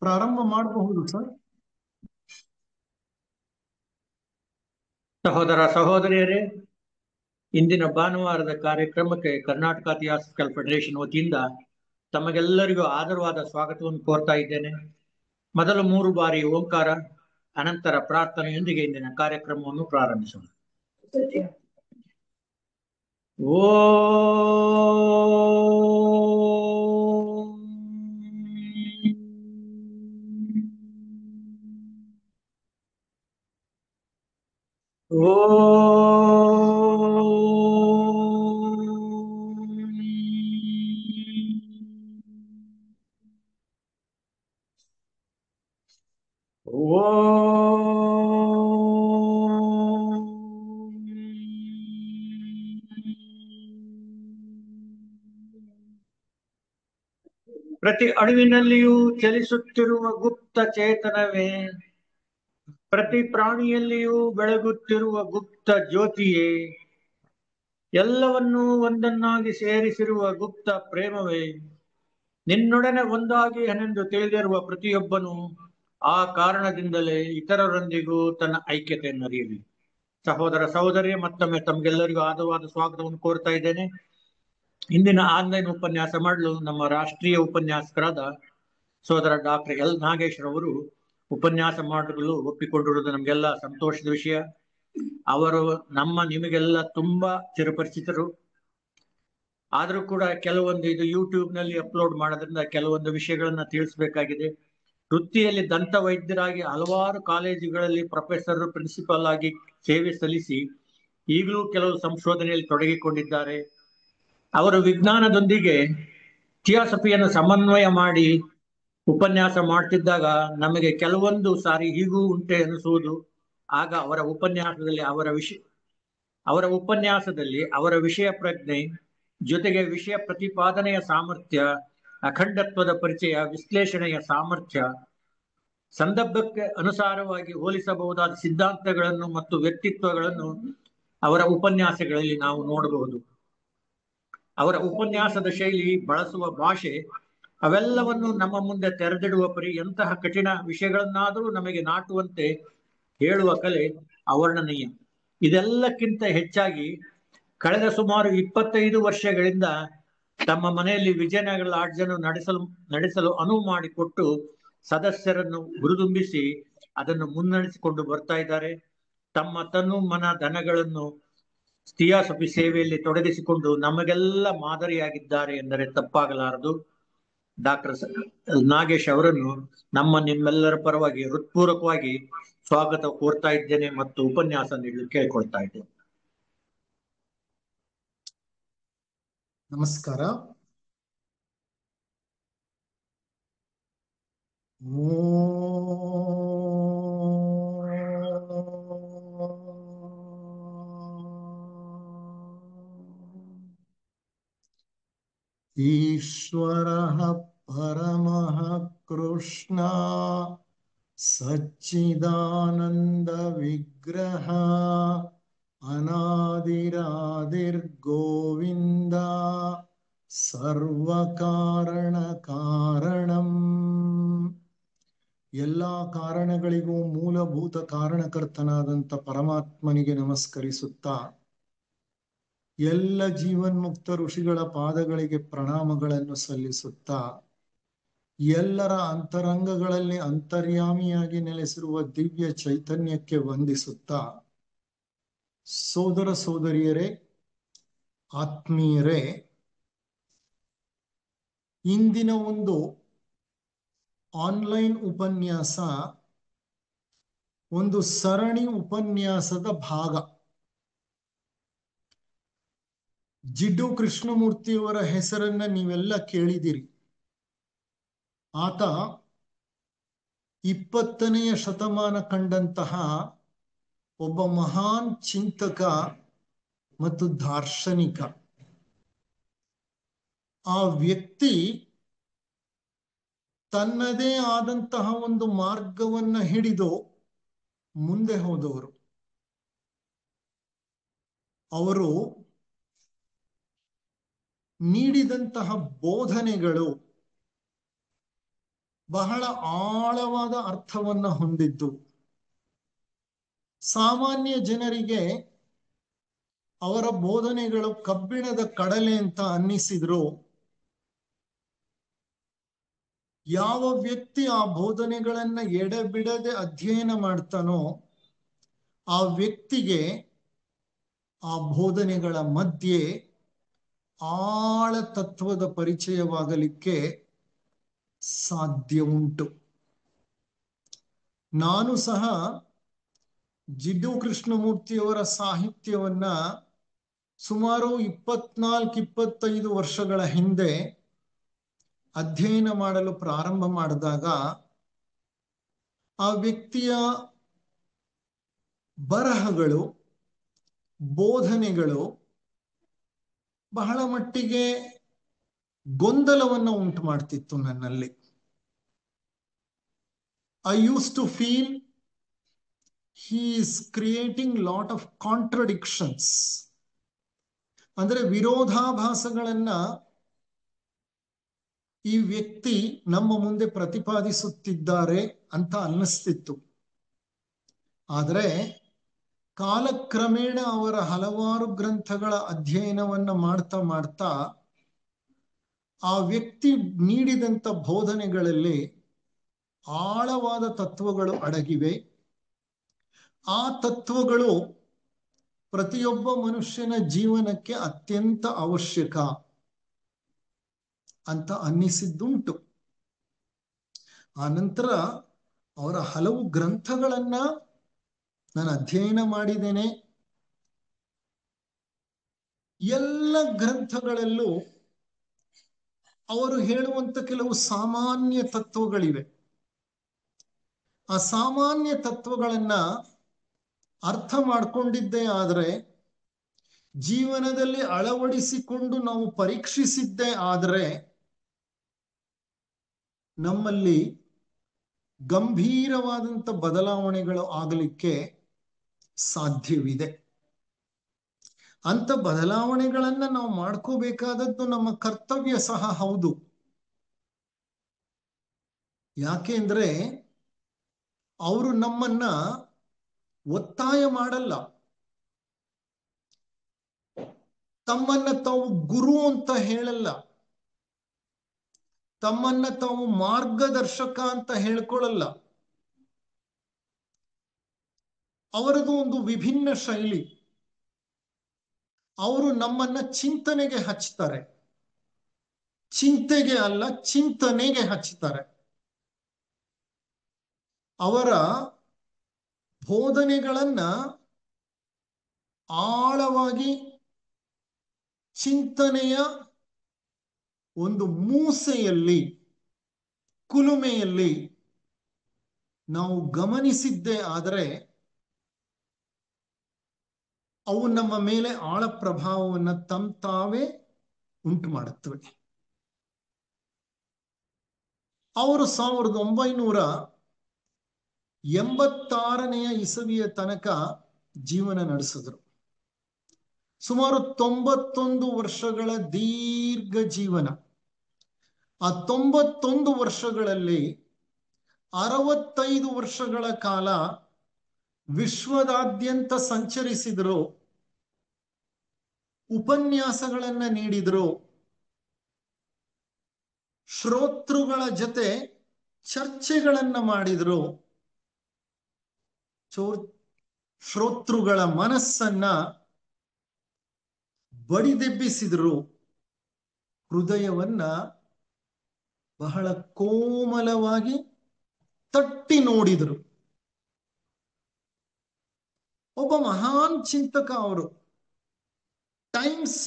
ಪ್ರಾರಂಭ ಮಾಡಬಹುದು ಸರ್. ಸಹೋದರ ಸಹೋದರಿಯರೇ, ಇಂದಿನ ಭಾನುವಾರದ ಕಾರ್ಯಕ್ರಮಕ್ಕೆ ಕರ್ನಾಟಕ ಥಿಯಾಸಫಿಕಲ್ ಫೆಡರೇಷನ್ ವತಿಯಿಂದ ತಮಗೆಲ್ಲರಿಗೂ ಆದರವಾದ ಸ್ವಾಗತವನ್ನು ಕೋರ್ತಾ ಇದ್ದೇನೆ. ಮೊದಲು 3 ಬಾರಿ ಓಂಕಾರ, ಅನಂತರ ಪ್ರಾರ್ಥನೆಯೊಂದಿಗೆ ಇಂದಿನ ಕಾರ್ಯಕ್ರಮವನ್ನು ಪ್ರಾರಂಭಿಸೋಣ. ಓ ಪ್ರತಿ ಅಣುವಿನಲ್ಲಿಯೂ ಚಲಿಸುತ್ತಿರುವ ಗುಪ್ತ ಚೇತನವೇ, ಪ್ರತಿ ಪ್ರಾಣಿಯಲ್ಲಿಯೂ ಬೆಳಗುತ್ತಿರುವ ಗುಪ್ತ ಜ್ಯೋತಿಯೇ, ಎಲ್ಲವನ್ನೂ ಒಂದನ್ನಾಗಿ ಸೇರಿಸಿರುವ ಗುಪ್ತ ಪ್ರೇಮವೇ, ನಿನ್ನೊಡನೆ ಒಂದಾಗಿ ಏನೆಂದು ತಿಳಿದಿರುವ ಪ್ರತಿಯೊಬ್ಬನು ಆ ಕಾರಣದಿಂದಲೇ ಇತರರೊಂದಿಗೂ ತನ್ನ ಐಕ್ಯತೆಯನ್ನು ಅರಿಯಲಿ. ಸಹೋದರ ಸಹೋದರಿಯೇ, ಮತ್ತೊಮ್ಮೆ ತಮಗೆಲ್ಲರಿಗೂ ಆದರವಾದ ಸ್ವಾಗತವನ್ನು ಕೋರ್ತಾ ಇದ್ದೇನೆ. ಇಂದಿನ ಆನ್ಲೈನ್ ಉಪನ್ಯಾಸ ಮಾಡಲು ನಮ್ಮ ರಾಷ್ಟ್ರೀಯ ಉಪನ್ಯಾಸಕರಾದ ಸೋದರ ಡಾಕ್ಟರ್ ಎಲ್ ನಾಗೇಶ್ ರವರು ಉಪನ್ಯಾಸ ಮಾಡಲು ಒಪ್ಪಿಕೊಂಡಿರುವುದು ನಮಗೆಲ್ಲ ಸಂತೋಷದ ವಿಷಯ. ಅವರು ನಿಮಗೆಲ್ಲ ತುಂಬಾ ಚಿರಪರಿಚಿತರು. ಆದರೂ ಕೂಡ ಕೆಲವೊಂದು ಇದು ಯೂಟ್ಯೂಬ್ ನಲ್ಲಿ ಅಪ್ಲೋಡ್ ಮಾಡೋದ್ರಿಂದ ಕೆಲವೊಂದು ವಿಷಯಗಳನ್ನ ತಿಳಿಸಬೇಕಾಗಿದೆ. ವೃತ್ತಿಯಲ್ಲಿ ದಂತ ವೈದ್ಯರಾಗಿ ಹಲವಾರು ಕಾಲೇಜುಗಳಲ್ಲಿ ಪ್ರೊಫೆಸರ್, ಪ್ರಿನ್ಸಿಪಾಲ್ ಆಗಿ ಸೇವೆ ಸಲ್ಲಿಸಿ ಈಗಲೂ ಕೆಲವು ಸಂಶೋಧನೆಯಲ್ಲಿ ತೊಡಗಿಕೊಂಡಿದ್ದಾರೆ. ಅವರು ವಿಜ್ಞಾನದೊಂದಿಗೆ ಥಿಯಾಸಫಿಯನ್ನು ಸಮನ್ವಯ ಮಾಡಿ ಉಪನ್ಯಾಸ ಮಾಡ್ತಿದ್ದಾಗ ನಮಗೆ ಕೆಲವೊಂದು ಸಾರಿ ಹೀಗೂ ಉಂಟೆ ಅನಿಸುವುದು. ಆಗ ಅವರ ಉಪನ್ಯಾಸದಲ್ಲಿ ಅವರ ವಿಷಯ ಪ್ರಜ್ಞೆ ಜೊತೆಗೆ ವಿಷಯ ಪ್ರತಿಪಾದನೆಯ ಸಾಮರ್ಥ್ಯ, ಅಖಂಡತ್ವದ ಪರಿಚಯ, ವಿಶ್ಲೇಷಣೆಯ ಸಾಮರ್ಥ್ಯ, ಸಂದರ್ಭಕ್ಕೆ ಅನುಸಾರವಾಗಿ ಹೋಲಿಸಬಹುದಾದ ಸಿದ್ಧಾಂತಗಳನ್ನು ಮತ್ತು ವ್ಯಕ್ತಿತ್ವಗಳನ್ನು ಅವರ ಉಪನ್ಯಾಸಗಳಲ್ಲಿ ನಾವು ನೋಡಬಹುದು. ಅವರ ಉಪನ್ಯಾಸದ ಶೈಲಿ, ಬಳಸುವ ಭಾಷೆ ಅವೆಲ್ಲವನ್ನು ನಮ್ಮ ಮುಂದೆ ತೆರೆದಿಡುವ ಪರಿ ಎಂತಹ ಕಠಿಣ ವಿಷಯಗಳನ್ನಾದರೂ ನಮಗೆ ನಾಟುವಂತೆ ಹೇಳುವ ಕಲೆ ಅವರ್ಣನೀಯ. ಇದೆಲ್ಲಕ್ಕಿಂತ ಹೆಚ್ಚಾಗಿ ಕಳೆದ ಸುಮಾರು 25 ವರ್ಷಗಳಿಂದ ತಮ್ಮ ಮನೆಯಲ್ಲಿ ವಿಜಯನಗರ ಲಾಡ್ಜ್ ಅನ್ನು ನಡೆಸಲು ಅನುವು ಮಾಡಿಕೊಟ್ಟು ಸದಸ್ಯರನ್ನು ಹುರಿದುಂಬಿಸಿ ಅದನ್ನು ಮುನ್ನಡೆಸಿಕೊಂಡು ಬರ್ತಾ ಇದ್ದಾರೆ. ತಮ್ಮ ತನು ಮನ ಧನಗಳನ್ನು ಥಿಯಾಸಫಿ ಸೇವೆಯಲ್ಲಿ ತೊಡಗಿಸಿಕೊಂಡು ನಮಗೆಲ್ಲ ಮಾದರಿಯಾಗಿದ್ದಾರೆ ಎಂದರೆ ತಪ್ಪಾಗಲಾರದು. ಡಾಕ್ಟರ್ ನಾಗೇಶ್ ಅವರನ್ನು ನಿಮ್ಮೆಲ್ಲರ ಪರವಾಗಿ ಹೃತ್ಪೂರ್ವಕವಾಗಿ ಸ್ವಾಗತ ಕೋರ್ತಾ ಇದ್ದೇನೆ ಮತ್ತು ಉಪನ್ಯಾಸ ನೀಡಲು ಕೇಳಿಕೊಳ್ತಾ ಇದ್ದೇನೆ. ನಮಸ್ಕಾರ. ಈಶ್ವರಃ ಪರಮಃ ಕೃಷ್ಣ ಸಚ್ಚಿದಾನಂದ ವಿಗ್ರಹ ಅನಾದಿರಾದಿರ್ಗೋವಿಂದ ಸರ್ವಕಾರಣ ಕಾರಣಂ. ಎಲ್ಲಾ ಕಾರಣಗಳಿಗೂ ಮೂಲಭೂತ ಕಾರಣಕರ್ತನಾದಂಥ ಪರಮಾತ್ಮನಿಗೆ ನಮಸ್ಕರಿಸುತ್ತಾ, ಎಲ್ಲ ಜೀವನ್ಮುಕ್ತ ಋಷಿಗಳ ಪಾದಗಳಿಗೆ ಪ್ರಣಾಮಗಳನ್ನು ಸಲ್ಲಿಸುತ್ತಾ, ಎಲ್ಲರ ಅಂತರಂಗಗಳಲ್ಲಿ ಅಂತರ್ಯಾಮಿಯಾಗಿ ನೆಲೆಸಿರುವ ದಿವ್ಯ ಚೈತನ್ಯಕ್ಕೆ ವಂದಿಸುತ್ತಾ, ಸೋದರ ಸೋದರಿಯರೇ, ಆತ್ಮೀಯರೇ, ಇಂದಿನ ಒಂದು ಆನ್ಲೈನ್ ಉಪನ್ಯಾಸ ಒಂದು ಸರಣಿ ಉಪನ್ಯಾಸದ ಭಾಗ. ಜಿಡ್ಡು ಕೃಷ್ಣಮೂರ್ತಿಯವರ ಹೆಸರನ್ನ ನೀವೆಲ್ಲ ಕೇಳಿದಿರಿ. ಆತ 20ನೇ ಶತಮಾನ ಕಂಡಂತಹ ಒಬ್ಬ ಮಹಾನ್ ಚಿಂತಕ ಮತ್ತು ದಾರ್ಶನಿಕ. ಆ ವ್ಯಕ್ತಿ ತನ್ನದೇ ಆದಂತಹ ಒಂದು ಮಾರ್ಗವನ್ನ ಹಿಡಿದು ಮುಂದೆ ಹೋದವರು. ಅವರು ನೀಡಿದಂತಹ ಬೋಧನೆಗಳು ಬಹಳ ಆಳವಾದ ಅರ್ಥವನ್ನ ಹೊಂದಿದ್ದು. ಸಾಮಾನ್ಯ ಜನರಿಗೆ ಅವರ ಬೋಧನೆಗಳು ಕಬ್ಬಿಣದ ಕಡಲೆ ಅಂತ ಅನ್ನಿಸಿದ್ರು. ಯಾವ ವ್ಯಕ್ತಿ ಆ ಬೋಧನೆಗಳನ್ನ ಎಡೆಬಿಡದೆ ಅಧ್ಯಯನ ಮಾಡ್ತಾನೋ ಆ ವ್ಯಕ್ತಿಗೆ ಆ ಬೋಧನೆಗಳ ಮಧ್ಯೆ ಆಳ ತತ್ವದ ಪರಿಚಯವಾಗಲಿಕ್ಕೆ ಸಾಧ್ಯ ಉಂಟು. ನಾನು ಸಹ ಜಿಡ್ಡು ಕೃಷ್ಣಮೂರ್ತಿಯವರ ಸಾಹಿತ್ಯವನ್ನ ಸುಮಾರು 24-25 ವರ್ಷಗಳ ಹಿಂದೆ ಅಧ್ಯಯನ ಮಾಡಲು ಪ್ರಾರಂಭ ಮಾಡಿದಾಗ ಆ ವ್ಯಕ್ತಿಯ ಬರಹಗಳು, ಬೋಧನೆಗಳು ಬಹಳ ಮಟ್ಟಿಗೆ ಗೊಂದಲವನ್ನು ಉಂಟು ಮಾಡ್ತಿತ್ತು ನನ್ನಲ್ಲಿ. I use to feel he is creating lot of contradictions. ಅಂದ್ರೆ ವಿರೋಧಾಭಾಸಗಳನ್ನ ಈ ವ್ಯಕ್ತಿ ನಮ್ಮ ಮುಂದೆ ಪ್ರತಿಪಾದಿಸುತ್ತಿದ್ದಾರೆ ಅಂತ ಅನ್ನಿಸ್ತಿತ್ತು. ಆದರೆ ಕಾಲಕ್ರಮೇಣ ಅವರ ಹಲವಾರು ಗ್ರಂಥಗಳ ಅಧ್ಯಯನವನ್ನ ಮಾಡ್ತಾ ಮಾಡ್ತಾ ಆ ವ್ಯಕ್ತಿ ನೀಡಿದಂಥ ಬೋಧನೆಗಳಲ್ಲಿ ಆಳವಾದ ತತ್ವಗಳು ಅಡಗಿವೆ. ಆ ತತ್ವಗಳು ಪ್ರತಿಯೊಬ್ಬ ಮನುಷ್ಯನ ಜೀವನಕ್ಕೆ ಅತ್ಯಂತ ಅವಶ್ಯಕ ಅಂತ ಅನ್ನಿಸಿದ್ದುಂಟು. ಆ ನಂತರ ಅವರ ಹಲವು ಗ್ರಂಥಗಳನ್ನ ನಾನು ಅಧ್ಯಯನ ಮಾಡಿದ್ದೇನೆ. ಎಲ್ಲ ಗ್ರಂಥಗಳಲ್ಲೂ ಅವರು ಹೇಳುವಂತ ಕೆಲವು ಸಾಮಾನ್ಯ ತತ್ವಗಳಿವೆ. ಆ ಸಾಮಾನ್ಯ ತತ್ವಗಳನ್ನ ಅರ್ಥ ಮಾಡ್ಕೊಂಡಿದ್ದೇ ಆದರೆ, ಜೀವನದಲ್ಲಿ ಅಳವಡಿಸಿಕೊಂಡು ನಾವು ಪರೀಕ್ಷಿಸಿದ್ದೇ ಆದರೆ ನಮ್ಮಲ್ಲಿ ಗಂಭೀರವಾದಂಥ ಬದಲಾವಣೆಗಳು ಆಗಲಿಕ್ಕೆ ಸಾಧ್ಯವಿದೆ. ಅಂತ ಬದಲಾವಣೆಗಳನ್ನ ನಾವು ಮಾಡ್ಕೋಬೇಕಾದದ್ದು ನಮ್ಮ ಕರ್ತವ್ಯ ಸಹ ಹೌದು. ಯಾಕೆಂದ್ರೆ ಅವರು ನಮ್ಮನ್ನ ಒತ್ತಾಯ ಮಾಡಲ್ಲ. ತಮ್ಮನ್ನ ತಾವು ಗುರು ಅಂತ ಹೇಳಲ್ಲ. ತಮ್ಮನ್ನ ತಾವು ಮಾರ್ಗದರ್ಶಕ ಅಂತ ಹೇಳ್ಕೊಳ್ಳಲ್ಲ. ಅವರದು ಒಂದು ವಿಭಿನ್ನ ಶೈಲಿ. ಅವರು ನಮ್ಮನ್ನ ಚಿಂತನೆಗೆ ಹಚ್ತಾರೆ. ಚಿಂತೆಗೆ ಅಲ್ಲ, ಚಿಂತನೆಗೆ ಹಚ್ತಾರೆ. ಅವರ ಬೋಧನೆಗಳನ್ನ ಆಳವಾಗಿ ಚಿಂತನೆಯ ಒಂದು ಮೂಸೆಯಲ್ಲಿ, ಕುಲುಮೆಯಲ್ಲಿ ನಾವು ಗಮನಿಸಿದ್ದೇ ಆದರೆ ಅವು ನಮ್ಮ ಮೇಲೆ ಆಳ ಪ್ರಭಾವವನ್ನು ತಾವೇ ಉಂಟು ಮಾಡುತ್ತವೆ. ಅವರು 1986ನೇ ಇಸವಿಯ ತನಕ ಜೀವನ ನಡೆಸಿದ್ರು. ಸುಮಾರು 91 ವರ್ಷಗಳ ದೀರ್ಘ ಜೀವನ. ಆ 91 ವರ್ಷಗಳಲ್ಲಿ 65 ವರ್ಷಗಳ ಕಾಲ ವಿಶ್ವದಾದ್ಯಂತ ಸಂಚರಿಸಿದ್ರು, ಉಪನ್ಯಾಸಗಳನ್ನ ನೀಡಿದ್ರು, ಶ್ರೋತೃಗಳ ಜೊತೆ ಚರ್ಚೆಗಳನ್ನ ಮಾಡಿದ್ರು, ಶ್ರೋತೃಗಳ ಮನಸ್ಸನ್ನ ಬಡಿದೆಬ್ಬಿಸಿದ್ರು, ಹೃದಯವನ್ನ ಬಹಳ ಕೋಮಲವಾಗಿ ತಟ್ಟಿ ನೋಡಿದರು. ಒಬ್ಬ ಮಹಾನ್ ಚಿಂತಕ ಅವರು. ಟೈಮ್ಸ್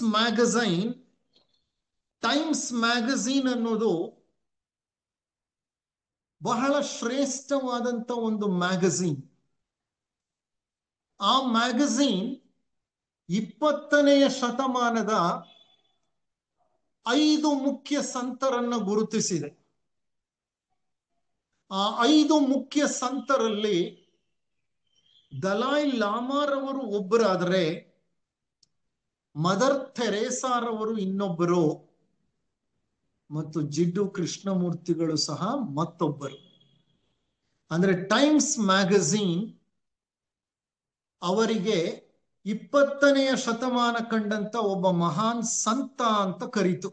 ಮ್ಯಾಗಝೀನ್ ಅನ್ನೋದು ಬಹಳ ಶ್ರೇಷ್ಠವಾದಂತ ಒಂದು ಮ್ಯಾಗಝೀನ್. ಆ ಮ್ಯಾಗಝೀನ್ 20ನೇ ಶತಮಾನದ 5 ಮುಖ್ಯ ಸಂತರನ್ನು ಗುರುತಿಸಿದೆ. ಆ 5 ಮುಖ್ಯ ಸಂತರಲ್ಲಿ ದಲೈ ಲಾಮಾರವರು ಒಬ್ಬರಾದರೆ, ಮದರ್ ಥೆರೇಸಾರವರು ಇನ್ನೊಬ್ಬರು, ಮತ್ತು ಜಿಡ್ಡು ಕೃಷ್ಣಮೂರ್ತಿಗಳು ಸಹ ಮತ್ತೊಬ್ಬರು. ಅಂದ್ರೆ ಟೈಮ್ಸ್ ಮ್ಯಾಗಝೀನ್ ಅವರಿಗೆ 20ನೇ ಶತಮಾನ ಕಂಡಂತ ಒಬ್ಬ ಮಹಾನ್ ಸಂತ ಅಂತ ಕರೀತು.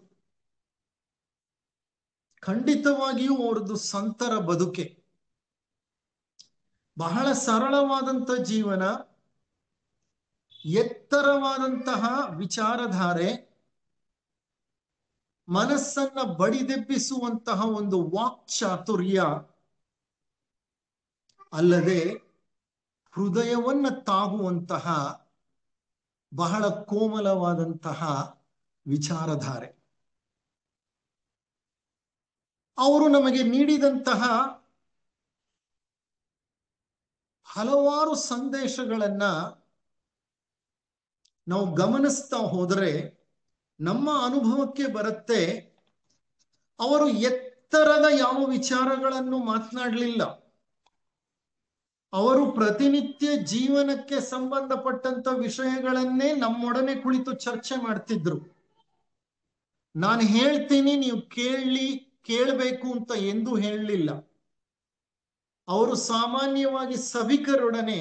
ಖಂಡಿತವಾಗಿಯೂ ಅವ್ರದ್ದು ಸಂತರ ಬದುಕೆ. ಬಹಳ ಸರಳವಾದಂತ ಜೀವನ, ಎತ್ತರವಾದಂತಹ ವಿಚಾರಧಾರೆ, ಮನಸ್ಸನ್ನ ಬಡಿದೆಬ್ಬಿಸುವಂತಹ ಒಂದು ವಾಕ್ಚಾತುರ್ಯ, ಅಲ್ಲದೆ ಹೃದಯವನ್ನ ತಾಗುವಂತಹ ಬಹಳ ಕೋಮಲವಾದಂತಹ ವಿಚಾರಧಾರೆ. ಅವರು ನಮಗೆ ನೀಡಿದಂತಹ ಹಲವಾರು ಸಂದೇಶಗಳನ್ನ ನಾವು ಗಮನಿಸ್ತಾ ಹೋದರೆ ನಮ್ಮ ಅನುಭವಕ್ಕೆ ಬರುತ್ತೆ, ಅವರು ಎತ್ತರದ ಯಾವ ವಿಚಾರಗಳನ್ನು ಮಾತನಾಡಲಿಲ್ಲ. ಅವರು ಪ್ರತಿನಿತ್ಯ ಜೀವನಕ್ಕೆ ಸಂಬಂಧಪಟ್ಟಂತ ವಿಷಯಗಳನ್ನೇ ನಮ್ಮೊಡನೆ ಕುಳಿತು ಚರ್ಚೆ ಮಾಡ್ತಿದ್ರು. ನಾನು ಹೇಳ್ತೀನಿ, ನೀವು ಕೇಳಬೇಕು ಅಂತ ಎಂದೂ ಹೇಳಲಿಲ್ಲ. ಅವರು ಸಾಮಾನ್ಯವಾಗಿ ಸಭಿಕರೊಡನೆ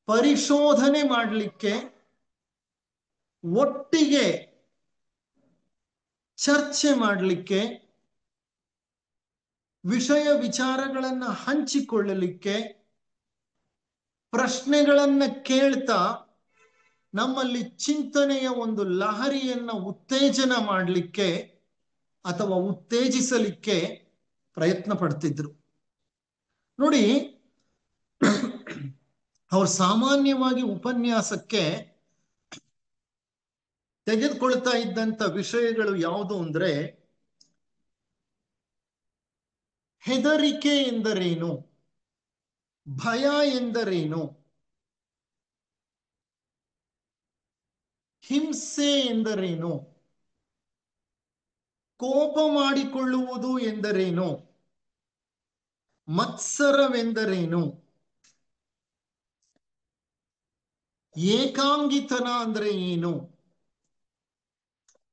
ಪರಿಶೋಧನೆ ಮಾಡಲಿಕ್ಕೆ, ಒಟ್ಟಿಗೆ ಚರ್ಚೆ ಮಾಡಲಿಕ್ಕೆ, ವಿಷಯ ವಿಚಾರಗಳನ್ನ ಹಂಚಿಕೊಳ್ಳಲಿಕ್ಕೆ, ಪ್ರಶ್ನೆಗಳನ್ನ ಕೇಳ್ತಾ ನಮ್ಮಲ್ಲಿ ಚಿಂತನೆಯ ಒಂದು ಲಹರಿಯನ್ನ ಉತ್ತೇಜನ ಮಾಡಲಿಕ್ಕೆ ಅಥವಾ ಉತ್ತೇಜಿಸಲಿಕ್ಕೆ ಪ್ರಯತ್ನ ಪಡ್ತಿದ್ರು. ನೋಡಿ, ಅವರು ಸಾಮಾನ್ಯವಾಗಿ ಉಪನ್ಯಾಸಕ್ಕೆ ತೆಗೆದುಕೊಳ್ತಾ ಇದ್ದಂತ ವಿಷಯಗಳು ಯಾವುದು ಅಂದ್ರೆ, ಹೆದರಿಕೆ ಎಂದರೇನು, ಭಯ ಎಂದರೇನು, ಹಿಂಸೆ ಎಂದರೇನು, ಕೋಪ ಮಾಡಿಕೊಳ್ಳುವುದು ಎಂದರೇನು, ಮತ್ಸರವೆಂದರೇನು, ಏಕಾಂಗಿತನ ಅಂದ್ರೆ ಏನು,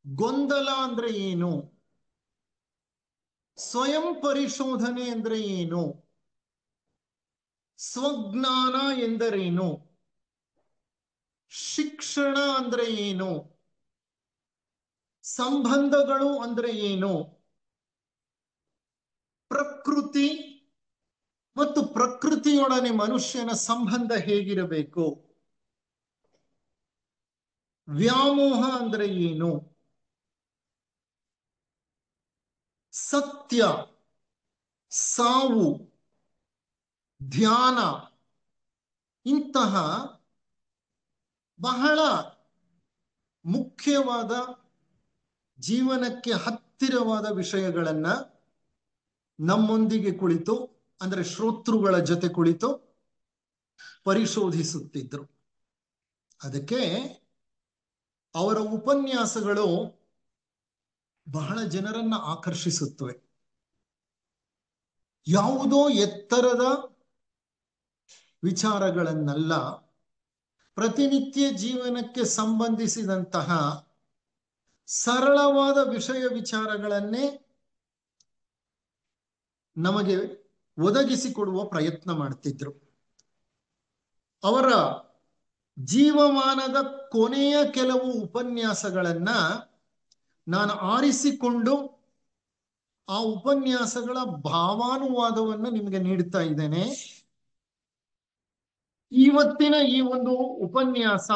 ಗೊಂದಲ ಅಂದ್ರೆ ಏನು, ಸ್ವಯಂ ಪರಿಶೋಧನೆ ಅಂದ್ರೆ ಏನು, ಸ್ವಜ್ಞಾನ ಎಂದರೇನು, ಶಿಕ್ಷಣ ಅಂದ್ರೆ ಏನು, ಸಂಬಂಧಗಳು ಅಂದ್ರೆ ಏನು, ಪ್ರಕೃತಿ ಮತ್ತು ಪ್ರಕೃತಿಯೊಡನೆ ಮನುಷ್ಯನ ಸಂಬಂಧ ಹೇಗಿರಬೇಕು, ವ್ಯಾಮೋಹ ಅಂದ್ರೆ ಏನು, ಸತ್ಯ, ಸಾವು, ಧ್ಯಾನ, ಇಂತಹ ಬಹಳ ಮುಖ್ಯವಾದ ಜೀವನಕ್ಕೆ ಹತ್ತಿರವಾದ ವಿಷಯಗಳನ್ನ ನಮ್ಮೊಂದಿಗೆ ಕುಳಿತು, ಅಂದ್ರೆ ಶ್ರೋತೃಗಳ ಜೊತೆ ಕುಳಿತು ಪರಿಶೋಧಿಸುತ್ತಿದ್ರು. ಅದಕ್ಕೆ ಅವರ ಉಪನ್ಯಾಸಗಳು ಬಹಳ ಜನರನ್ನ ಆಕರ್ಷಿಸುತ್ತವೆ. ಯಾವುದೋ ಎತ್ತರದ ವಿಚಾರಗಳನ್ನಲ್ಲ, ಪ್ರತಿನಿತ್ಯ ಜೀವನಕ್ಕೆ ಸಂಬಂಧಿಸಿದಂತಹ ಸರಳವಾದ ವಿಷಯ ವಿಚಾರಗಳನ್ನೇ ನಮಗೆ ಒದಗಿಸಿಕೊಡುವ ಪ್ರಯತ್ನ ಮಾಡ್ತಿದ್ರು. ಅವರ ಜೀವಮಾನದ ಕೊನೆಯ ಕೆಲವು ಉಪನ್ಯಾಸಗಳನ್ನ ನಾನು ಆರಿಸಿಕೊಂಡು ಆ ಉಪನ್ಯಾಸಗಳ ಭಾವಾನುವಾದವನ್ನು ನಿಮಗೆ ನೀಡ್ತಾ ಇದ್ದೇನೆ. ಇವತ್ತಿನ ಈ ಒಂದು ಉಪನ್ಯಾಸ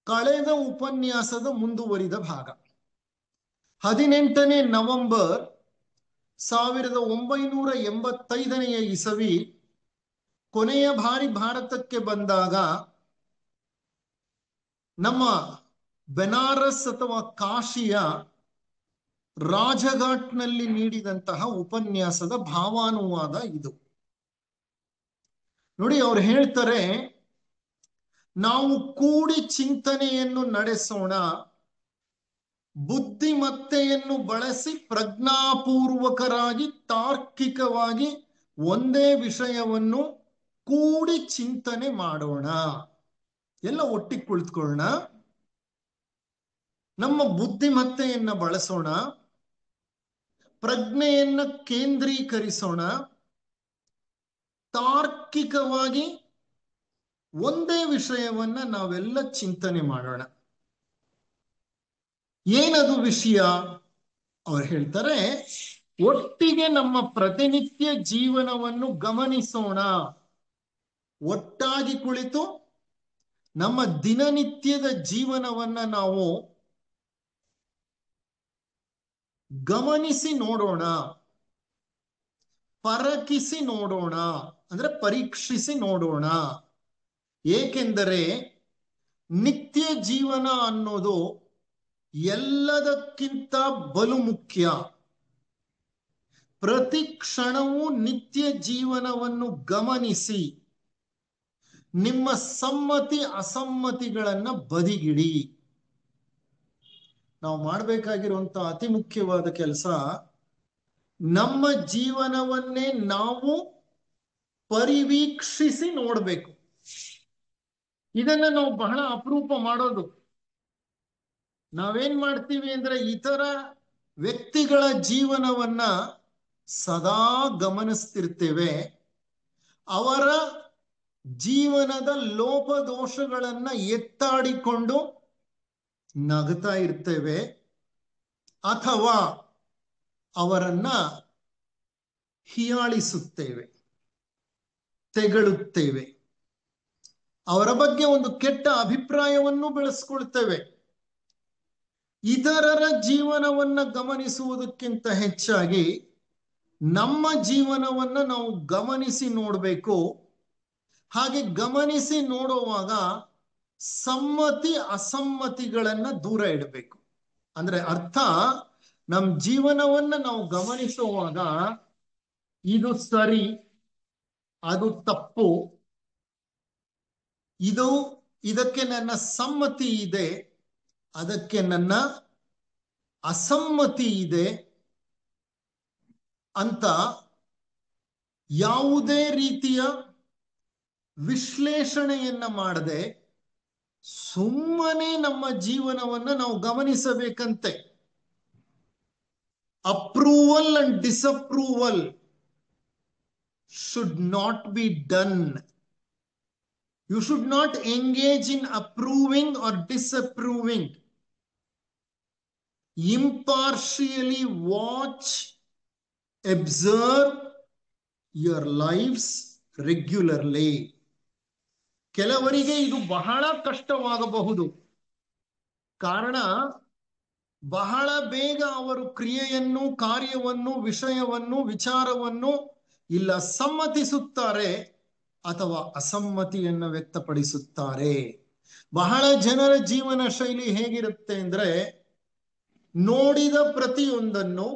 ಕಳೆದ ಉಪನ್ಯಾಸದ ಮುಂದುವರಿದ ಭಾಗ. 18ನೇ ನವೆಂಬರ್ 1985ನೇ ಇಸವಿ ಕೊನೆಯ ಬಾರಿ ಭಾರತಕ್ಕೆ ಬಂದಾಗ ನಮ್ಮ ಬೆನಾರಸ್ ಅಥವಾ ಕಾಶಿಯ ರಾಜಘಾಟ್ನಲ್ಲಿ ನೀಡಿದಂತಹ ಉಪನ್ಯಾಸದ ಭಾವಾನುವಾದ ಇದು. ನೋಡಿ, ಅವ್ರು ಹೇಳ್ತಾರೆ, ನಾವು ಕೂಡಿ ಚಿಂತನೆಯನ್ನು ನಡೆಸೋಣ, ಬುದ್ಧಿಮತ್ತೆಯನ್ನು ಬಳಸಿ ಪ್ರಜ್ಞಾಪೂರ್ವಕರಾಗಿ ತಾರ್ಕಿಕವಾಗಿ ಒಂದೇ ವಿಷಯವನ್ನು ಕೂಡಿ ಚಿಂತನೆ ಮಾಡೋಣ, ಎಲ್ಲ ಒಟ್ಟಿಗೆ ಕುಳಿತುಕೊಳ್ಳೋಣ. ನಮ್ಮ ಬುದ್ಧಿಮತ್ತೆಯನ್ನ ಬಳಸೋಣ, ಪ್ರಜ್ಞೆಯನ್ನ ಕೇಂದ್ರೀಕರಿಸೋಣ, ತಾರ್ಕಿಕವಾಗಿ ಒಂದೇ ವಿಷಯವನ್ನ ನಾವೆಲ್ಲ ಚಿಂತನೆ ಮಾಡೋಣ. ಏನದು ವಿಷಯ? ಅವ್ರು ಹೇಳ್ತಾರೆ, ಒಟ್ಟಿಗೆ ನಮ್ಮ ಪ್ರತಿನಿತ್ಯ ಜೀವನವನ್ನು ಗಮನಿಸೋಣ. ಒಟ್ಟಾಗಿ ಕುಳಿತು ನಮ್ಮ ದಿನನಿತ್ಯದ ಜೀವನವನ್ನ ನಾವು ಗಮನಿಸಿ ನೋಡೋಣ, ಪರಕಿಸಿ ನೋಡೋಣ, ಅಂದ್ರೆ ಪರೀಕ್ಷಿಸಿ ನೋಡೋಣ. ಏಕೆಂದರೆ ನಿತ್ಯ ಜೀವನ ಅನ್ನೋದು ಎಲ್ಲದಕ್ಕಿಂತ ಬಲು ಮುಖ್ಯ. ಪ್ರತಿ ಕ್ಷಣವೂ ನಿತ್ಯ ಜೀವನವನ್ನು ಗಮನಿಸಿ ನಿಮ್ಮ ಸಮ್ಮತಿ ಅಸಮ್ಮತಿಗಳನ್ನ ಬದಿಗಿಡಿ. ನಾವು ಮಾಡಬೇಕಾಗಿರುವಂತ ಅತಿ ಮುಖ್ಯವಾದ ಕೆಲಸ, ನಮ್ಮ ಜೀವನವನ್ನೇ ನಾವು ಪರಿವೀಕ್ಷಿಸಿ ನೋಡ್ಬೇಕು. ಇದನ್ನ ನಾವು ಬಹಳ ಅಪರೂಪ ಮಾಡೋದು. ನಾವೇನ್ ಮಾಡ್ತೀವಿ ಅಂದ್ರೆ ಇತರ ವ್ಯಕ್ತಿಗಳ ಜೀವನವನ್ನ ಸದಾ ಗಮನಿಸ್ತಿರ್ತೇವೆ, ಅವರ ಜೀವನದ ಲೋಪದೋಷಗಳನ್ನ ಎತ್ತಾಡಿಕೊಂಡು ನಗ್ತಾ ಇರ್ತೇವೆ, ಅಥವಾ ಅವರನ್ನ ಹೀಯಾಳಿಸುತ್ತೇವೆ, ತೆಗಳುತ್ತೇವೆ, ಅವರ ಬಗ್ಗೆ ಒಂದು ಕೆಟ್ಟ ಅಭಿಪ್ರಾಯವನ್ನು ಬೆಳೆಸ್ಕೊಳ್ತೇವೆ. ಇತರರ ಜೀವನವನ್ನ ಗಮನಿಸುವುದಕ್ಕಿಂತ ಹೆಚ್ಚಾಗಿ ನಮ್ಮ ಜೀವನವನ್ನ ನಾವು ಗಮನಿಸಿ ನೋಡ್ಬೇಕು. ಹಾಗೆ ಗಮನಿಸಿ ನೋಡುವಾಗ ಸಮ್ಮತಿ ಅಸಮ್ಮತಿಗಳನ್ನ ದೂರ ಇಡಬೇಕು. ಅಂದ್ರೆ ಅರ್ಥ, ನಮ್ಮ ಜೀವನವನ್ನ ನಾವು ಗಮನಿಸುವಾಗ ಇದು ಸರಿ, ಅದು ತಪ್ಪು, ಇದಕ್ಕೆ ನನ್ನ ಸಮ್ಮತಿ ಇದೆ, ಅದಕ್ಕೆ ನನ್ನ ಅಸಮ್ಮತಿ ಇದೆ ಅಂತ ಯಾವುದೇ ರೀತಿಯ ವಿಶ್ಲೇಷಣೆಯನ್ನ ಮಾಡದೆ ಸುಮ್ಮನೆ ನಮ್ಮ ಜೀವನವನ್ನ ನಾವು ಗಮನಿಸಬೇಕಂತೆ. Approval and disapproval should not be done. You should not engage in approving or disapproving. Impartially watch, observe your lives regularly. ಕೆಲವರಿಗೆ ಇದು ಬಹಳ ಕಷ್ಟವಾಗಬಹುದು. ಕಾರಣ, ಬಹಳ ಬೇಗ ಅವರು ಕ್ರಿಯೆಯನ್ನು, ಕಾರ್ಯವನ್ನು, ವಿಷಯವನ್ನು, ವಿಚಾರವನ್ನು ಇಲ್ಲ ಸಮ್ಮತಿಸುತ್ತಾರೆ ಅಥವಾ ಅಸಮ್ಮತಿಯನ್ನು ವ್ಯಕ್ತಪಡಿಸುತ್ತಾರೆ. ಬಹಳ ಜನರ ಜೀವನ ಶೈಲಿ ಹೇಗಿರುತ್ತೆ ಅಂದ್ರೆ, ನೋಡಿದ ಪ್ರತಿಯೊಂದನ್ನು,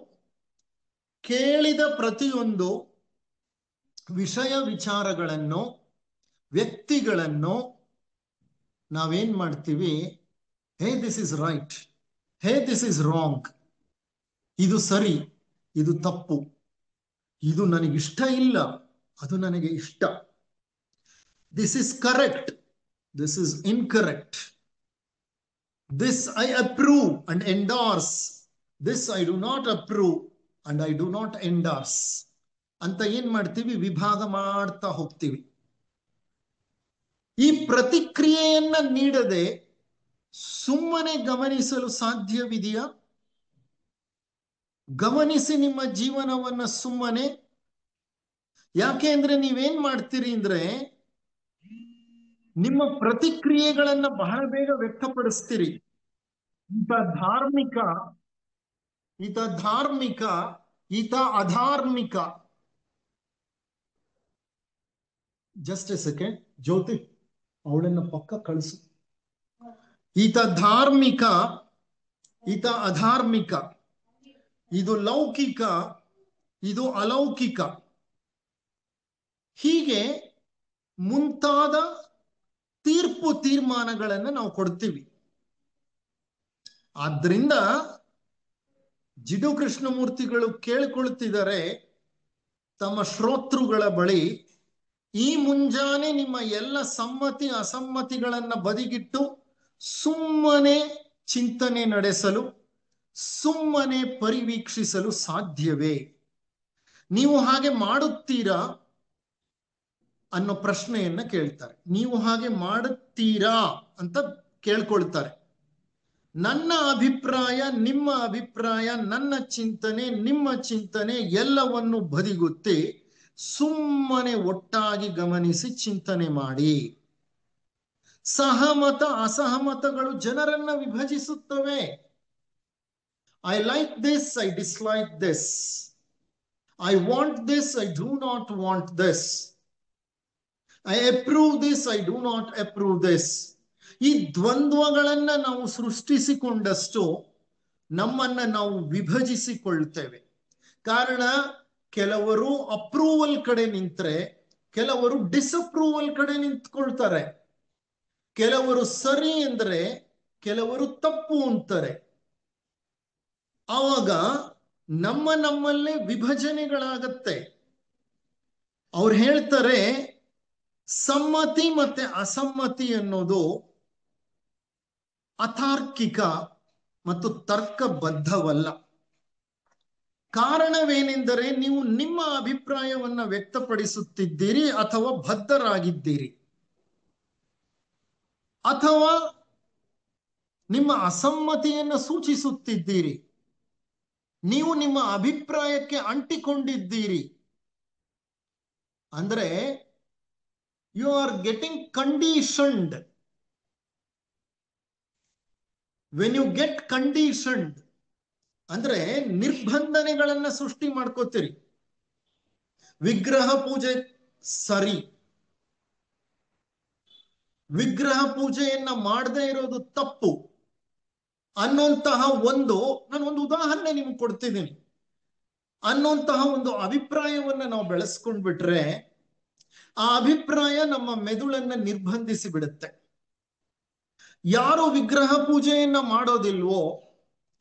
ಕೇಳಿದ ಪ್ರತಿಯೊಂದು ವಿಷಯ ವಿಚಾರಗಳನ್ನು, ವ್ಯಕ್ತಿಗಳನ್ನು ನಾವೇನ್ ಮಾಡ್ತೀವಿ, hey this is right, hey this is wrong, ಇದು ಸರಿ, ಇದು ತಪ್ಪು, ಇದು ನನಗಿಷ್ಟ ಇಲ್ಲ, ಅದು ನನಗೆ ಇಷ್ಟ, this is correct, this is incorrect, this I approve and endorse, this I do not approve and I do not endorse ಅಂತ ಏನ್ ಮಾಡ್ತೀವಿ, ವಿಭಾಗ ಮಾಡ್ತಾ ಹೋಗ್ತೀವಿ. ಈ ಪ್ರತಿಕ್ರಿಯೆಯನ್ನ ನೀಡದೆ ಸುಮ್ಮನೆ ಗಮನಿಸಲು ಸಾಧ್ಯವಿದೆಯಾ? ಗಮನಿಸಿ ನಿಮ್ಮ ಜೀವನವನ್ನ ಸುಮ್ಮನೆ. ಯಾಕೆ ಅಂದ್ರೆ ನೀವೇನ್ ಮಾಡ್ತೀರಿ ಅಂದ್ರೆ, ನಿಮ್ಮ ಪ್ರತಿಕ್ರಿಯೆಗಳನ್ನ ಬಹಳ ಬೇಗ ವ್ಯಕ್ತಪಡಿಸ್ತೀರಿ. ಈತ ಧಾರ್ಮಿಕ, ಈತ ಧಾರ್ಮಿಕ, ಈತ ಅಧಾರ್ಮಿಕ. ಜಸ್ಟ್ ಎ ಸೆಕೆಂಡ್ ಜ್ಯೋತಿ, ಅವಳನ್ನ ಪಕ್ಕ ಕಳಿಸು. ಈತ ಧಾರ್ಮಿಕ, ಈತ ಅಧಾರ್ಮಿಕ, ಇದು ಲೌಕಿಕ, ಇದು ಅಲೌಕಿಕ, ಹೀಗೆ ಮುಂತಾದ ತೀರ್ಮಾನಗಳನ್ನು ನಾವು ಕೊಡ್ತೀವಿ. ಆದ್ರಿಂದ ಜಿಡು ಕೃಷ್ಣಮೂರ್ತಿಗಳು ಕೇಳಿಕೊಳ್ತಿದ್ದಾರೆ ತಮ್ಮ ಶ್ರೋತೃಗಳ ಬಳಿ, ಈ ಮುಂಜಾನೆ ನಿಮ್ಮ ಎಲ್ಲ ಸಮ್ಮತಿ ಅಸಮ್ಮತಿಗಳನ್ನ ಬದಿಗಿಟ್ಟು ಸುಮ್ಮನೆ ಚಿಂತನೆ ನಡೆಸಲು, ಸುಮ್ಮನೆ ಪರಿವೀಕ್ಷಿಸಲು ಸಾಧ್ಯವೇ? ನೀವು ಹಾಗೆ ಮಾಡುತ್ತೀರಾ ಅನ್ನೋ ಪ್ರಶ್ನೆಯನ್ನ ಕೇಳ್ತಾರೆ. ನೀವು ಹಾಗೆ ಮಾಡುತ್ತೀರಾ ಅಂತ ಕೇಳ್ಕೊಳ್ತಾರೆ. ನನ್ನ ಅಭಿಪ್ರಾಯ, ನಿಮ್ಮ ಅಭಿಪ್ರಾಯ, ನನ್ನ ಚಿಂತನೆ, ನಿಮ್ಮ ಚಿಂತನೆ ಎಲ್ಲವನ್ನು ಬದಿಗೊತ್ತಿ ಸುಮ್ಮನೆ ಒಟ್ಟಾಗಿ ಗಮನಿಸಿ ಚಿಂತನೆ ಮಾಡಿ. ಸಹಮತ ಅಸಹಮತಗಳು ಜನರನ್ನ ವಿಭಜಿಸುತ್ತವೆ. I like this, I dislike this, I want this, I do not want this, I approve this, I do not approve this. ಈ ದ್ವಂದ್ವಗಳನ್ನ ನಾವು ಸೃಷ್ಟಿಸಿಕೊಂಡಷ್ಟು ನಮ್ಮನ್ನ ನಾವು ವಿಭಜಿಸಿಕೊಳ್ತೇವೆ. ಕಾರಣ, ಕೆಲವರು ಅಪ್ರೂವಲ್ ಕಡೆ ನಿಂತ್ರೆ ಕೆಲವರು ಡಿಸಪ್ರೂವಲ್ ಕಡೆ ನಿಂತ್ಕೊಳ್ತಾರೆ. ಕೆಲವರು ಸರಿ ಅಂದ್ರೆ ಕೆಲವರು ತಪ್ಪು ಅಂತಾರೆ. ಆವಾಗ ನಮ್ಮಲ್ಲೇ ವಿಭಜನೆಗಳಾಗತ್ತೆ. ಅವ್ರು ಹೇಳ್ತಾರೆ, ಸಮ್ಮತಿ ಮತ್ತೆ ಅಸಮ್ಮತಿ ಅನ್ನೋದು ಅತಾರ್ಕಿಕ ಮತ್ತು ತರ್ಕಬದ್ಧವಲ್ಲ. ಕಾರಣವೇನೆಂದರೆ ನೀವು ನಿಮ್ಮ ಅಭಿಪ್ರಾಯವನ್ನ ವ್ಯಕ್ತಪಡಿಸುತ್ತಿದ್ದೀರಿ ಅಥವಾ ಬದ್ಧರಾಗಿದ್ದೀರಿ, ಅಥವಾ ನಿಮ್ಮ ಅಸಮ್ಮತಿಯನ್ನ ಸೂಚಿಸುತ್ತಿದ್ದೀರಿ. ನೀವು ನಿಮ್ಮ ಅಭಿಪ್ರಾಯಕ್ಕೆ ಅಂಟಿಕೊಂಡಿದ್ದೀರಿ. ಅಂದ್ರೆ you are getting conditioned. When you get conditioned ಅಂದ್ರೆ ನಿರ್ಬಂಧನೆಗಳನ್ನ ಸೃಷ್ಟಿ ಮಾಡ್ಕೋತೀರಿ. ವಿಗ್ರಹ ಪೂಜೆ ಸರಿ, ವಿಗ್ರಹ ಪೂಜೆಯನ್ನ ಮಾಡದೇ ಇರೋದು ತಪ್ಪು ಅನ್ನೋಂತಹ ನಾನೊಂದು ಉದಾಹರಣೆ ನಿಮ್ಗೆ ಕೊಡ್ತಿದ್ದೀನಿ ಅನ್ನೋಂತಹ ಒಂದು ಅಭಿಪ್ರಾಯವನ್ನ ನಾವು ಬೆಳೆಸ್ಕೊಂಡ್ಬಿಟ್ರೆ ಆ ಅಭಿಪ್ರಾಯ ನಮ್ಮ ಮೆದುಳನ್ನ ನಿರ್ಬಂಧಿಸಿ ಬಿಡುತ್ತೆ. ಯಾರು ವಿಗ್ರಹ ಪೂಜೆಯನ್ನ ಮಾಡೋದಿಲ್ವೋ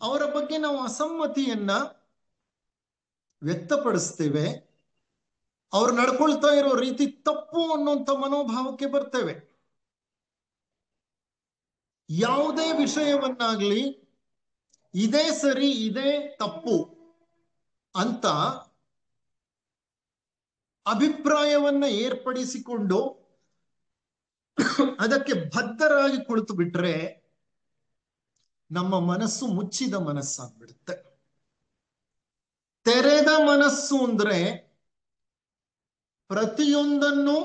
ಅವರ ಬಗ್ಗೆ ನಾವು ಅಸಮ್ಮತಿಯನ್ನ ವ್ಯಕ್ತಪಡಿಸ್ತೇವೆ. ಅವ್ರು ನಡ್ಕೊಳ್ತಾ ಇರೋ ರೀತಿ ತಪ್ಪು ಅನ್ನೋಂಥ ಮನೋಭಾವಕ್ಕೆ ಬರ್ತೇವೆ. ಯಾವುದೇ ವಿಷಯವನ್ನಾಗ್ಲಿ ಇದೇ ಸರಿ ಇದೇ ತಪ್ಪು ಅಂತ ಅಭಿಪ್ರಾಯವನ್ನ ಏರ್ಪಡಿಸಿಕೊಂಡು ಅದಕ್ಕೆ ಬದ್ಧರಾಗಿ ಕುಳಿತು ಬಿಟ್ರೆ ನಮ್ಮ ಮನಸ್ಸು ಮುಚ್ಚಿದ ಮನಸ್ಸಾಗ್ಬಿಡುತ್ತೆ. ತೆರೆದ ಮನಸ್ಸು ಅಂದ್ರೆ ಪ್ರತಿಯೊಂದನ್ನು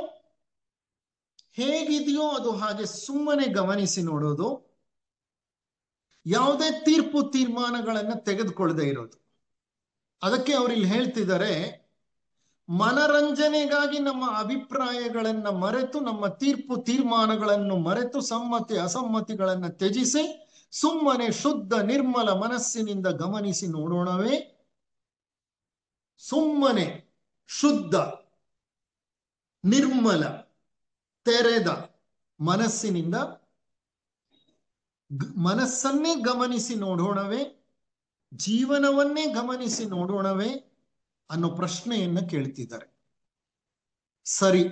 ಹೇಗಿದೆಯೋ ಅದು ಹಾಗೆ ಸುಮ್ಮನೆ ಗಮನಿಸಿ ನೋಡೋದು, ಯಾವುದೇ ತೀರ್ಪು ತೀರ್ಮಾನಗಳನ್ನ ತೆಗೆದುಕೊಳ್ಳದೆ ಇರೋದು. ಅದಕ್ಕೆ ಅವ್ರಿಲ್ಲಿ ಹೇಳ್ತಿದ್ದಾರೆ, ಮನರಂಜನೆಗಾಗಿ ನಮ್ಮ ಅಭಿಪ್ರಾಯಗಳನ್ನ ಮರೆತು, ನಮ್ಮ ತೀರ್ಪು ತೀರ್ಮಾನಗಳನ್ನು ಮರೆತು, ಸಮ್ಮತಿ ಅಸಮ್ಮತಿಗಳನ್ನ ತ್ಯಜಿಸಿ ಸುಮ್ಮನೆ ಶುದ್ಧ ನಿರ್ಮಲ ಮನಸ್ಸಿನಿಂದ ಗಮನಿಸಿ ನೋಡೋಣವೇ. ಸುಮ್ಮನೆ ಶುದ್ಧ ನಿರ್ಮಲ ತೆರೆದ ಮನಸ್ಸಿನಿಂದ ಮನಸ್ಸನ್ನೇ ಗಮನಿಸಿ ನೋಡೋಣವೇ, ಜೀವನವನ್ನೇ ಗಮನಿಸಿ ನೋಡೋಣವೇ ಅನ್ನೋ ಪ್ರಶ್ನೆಯನ್ನ ಕೇಳ್ತಿದ್ದಾರೆ. ಸರಿ,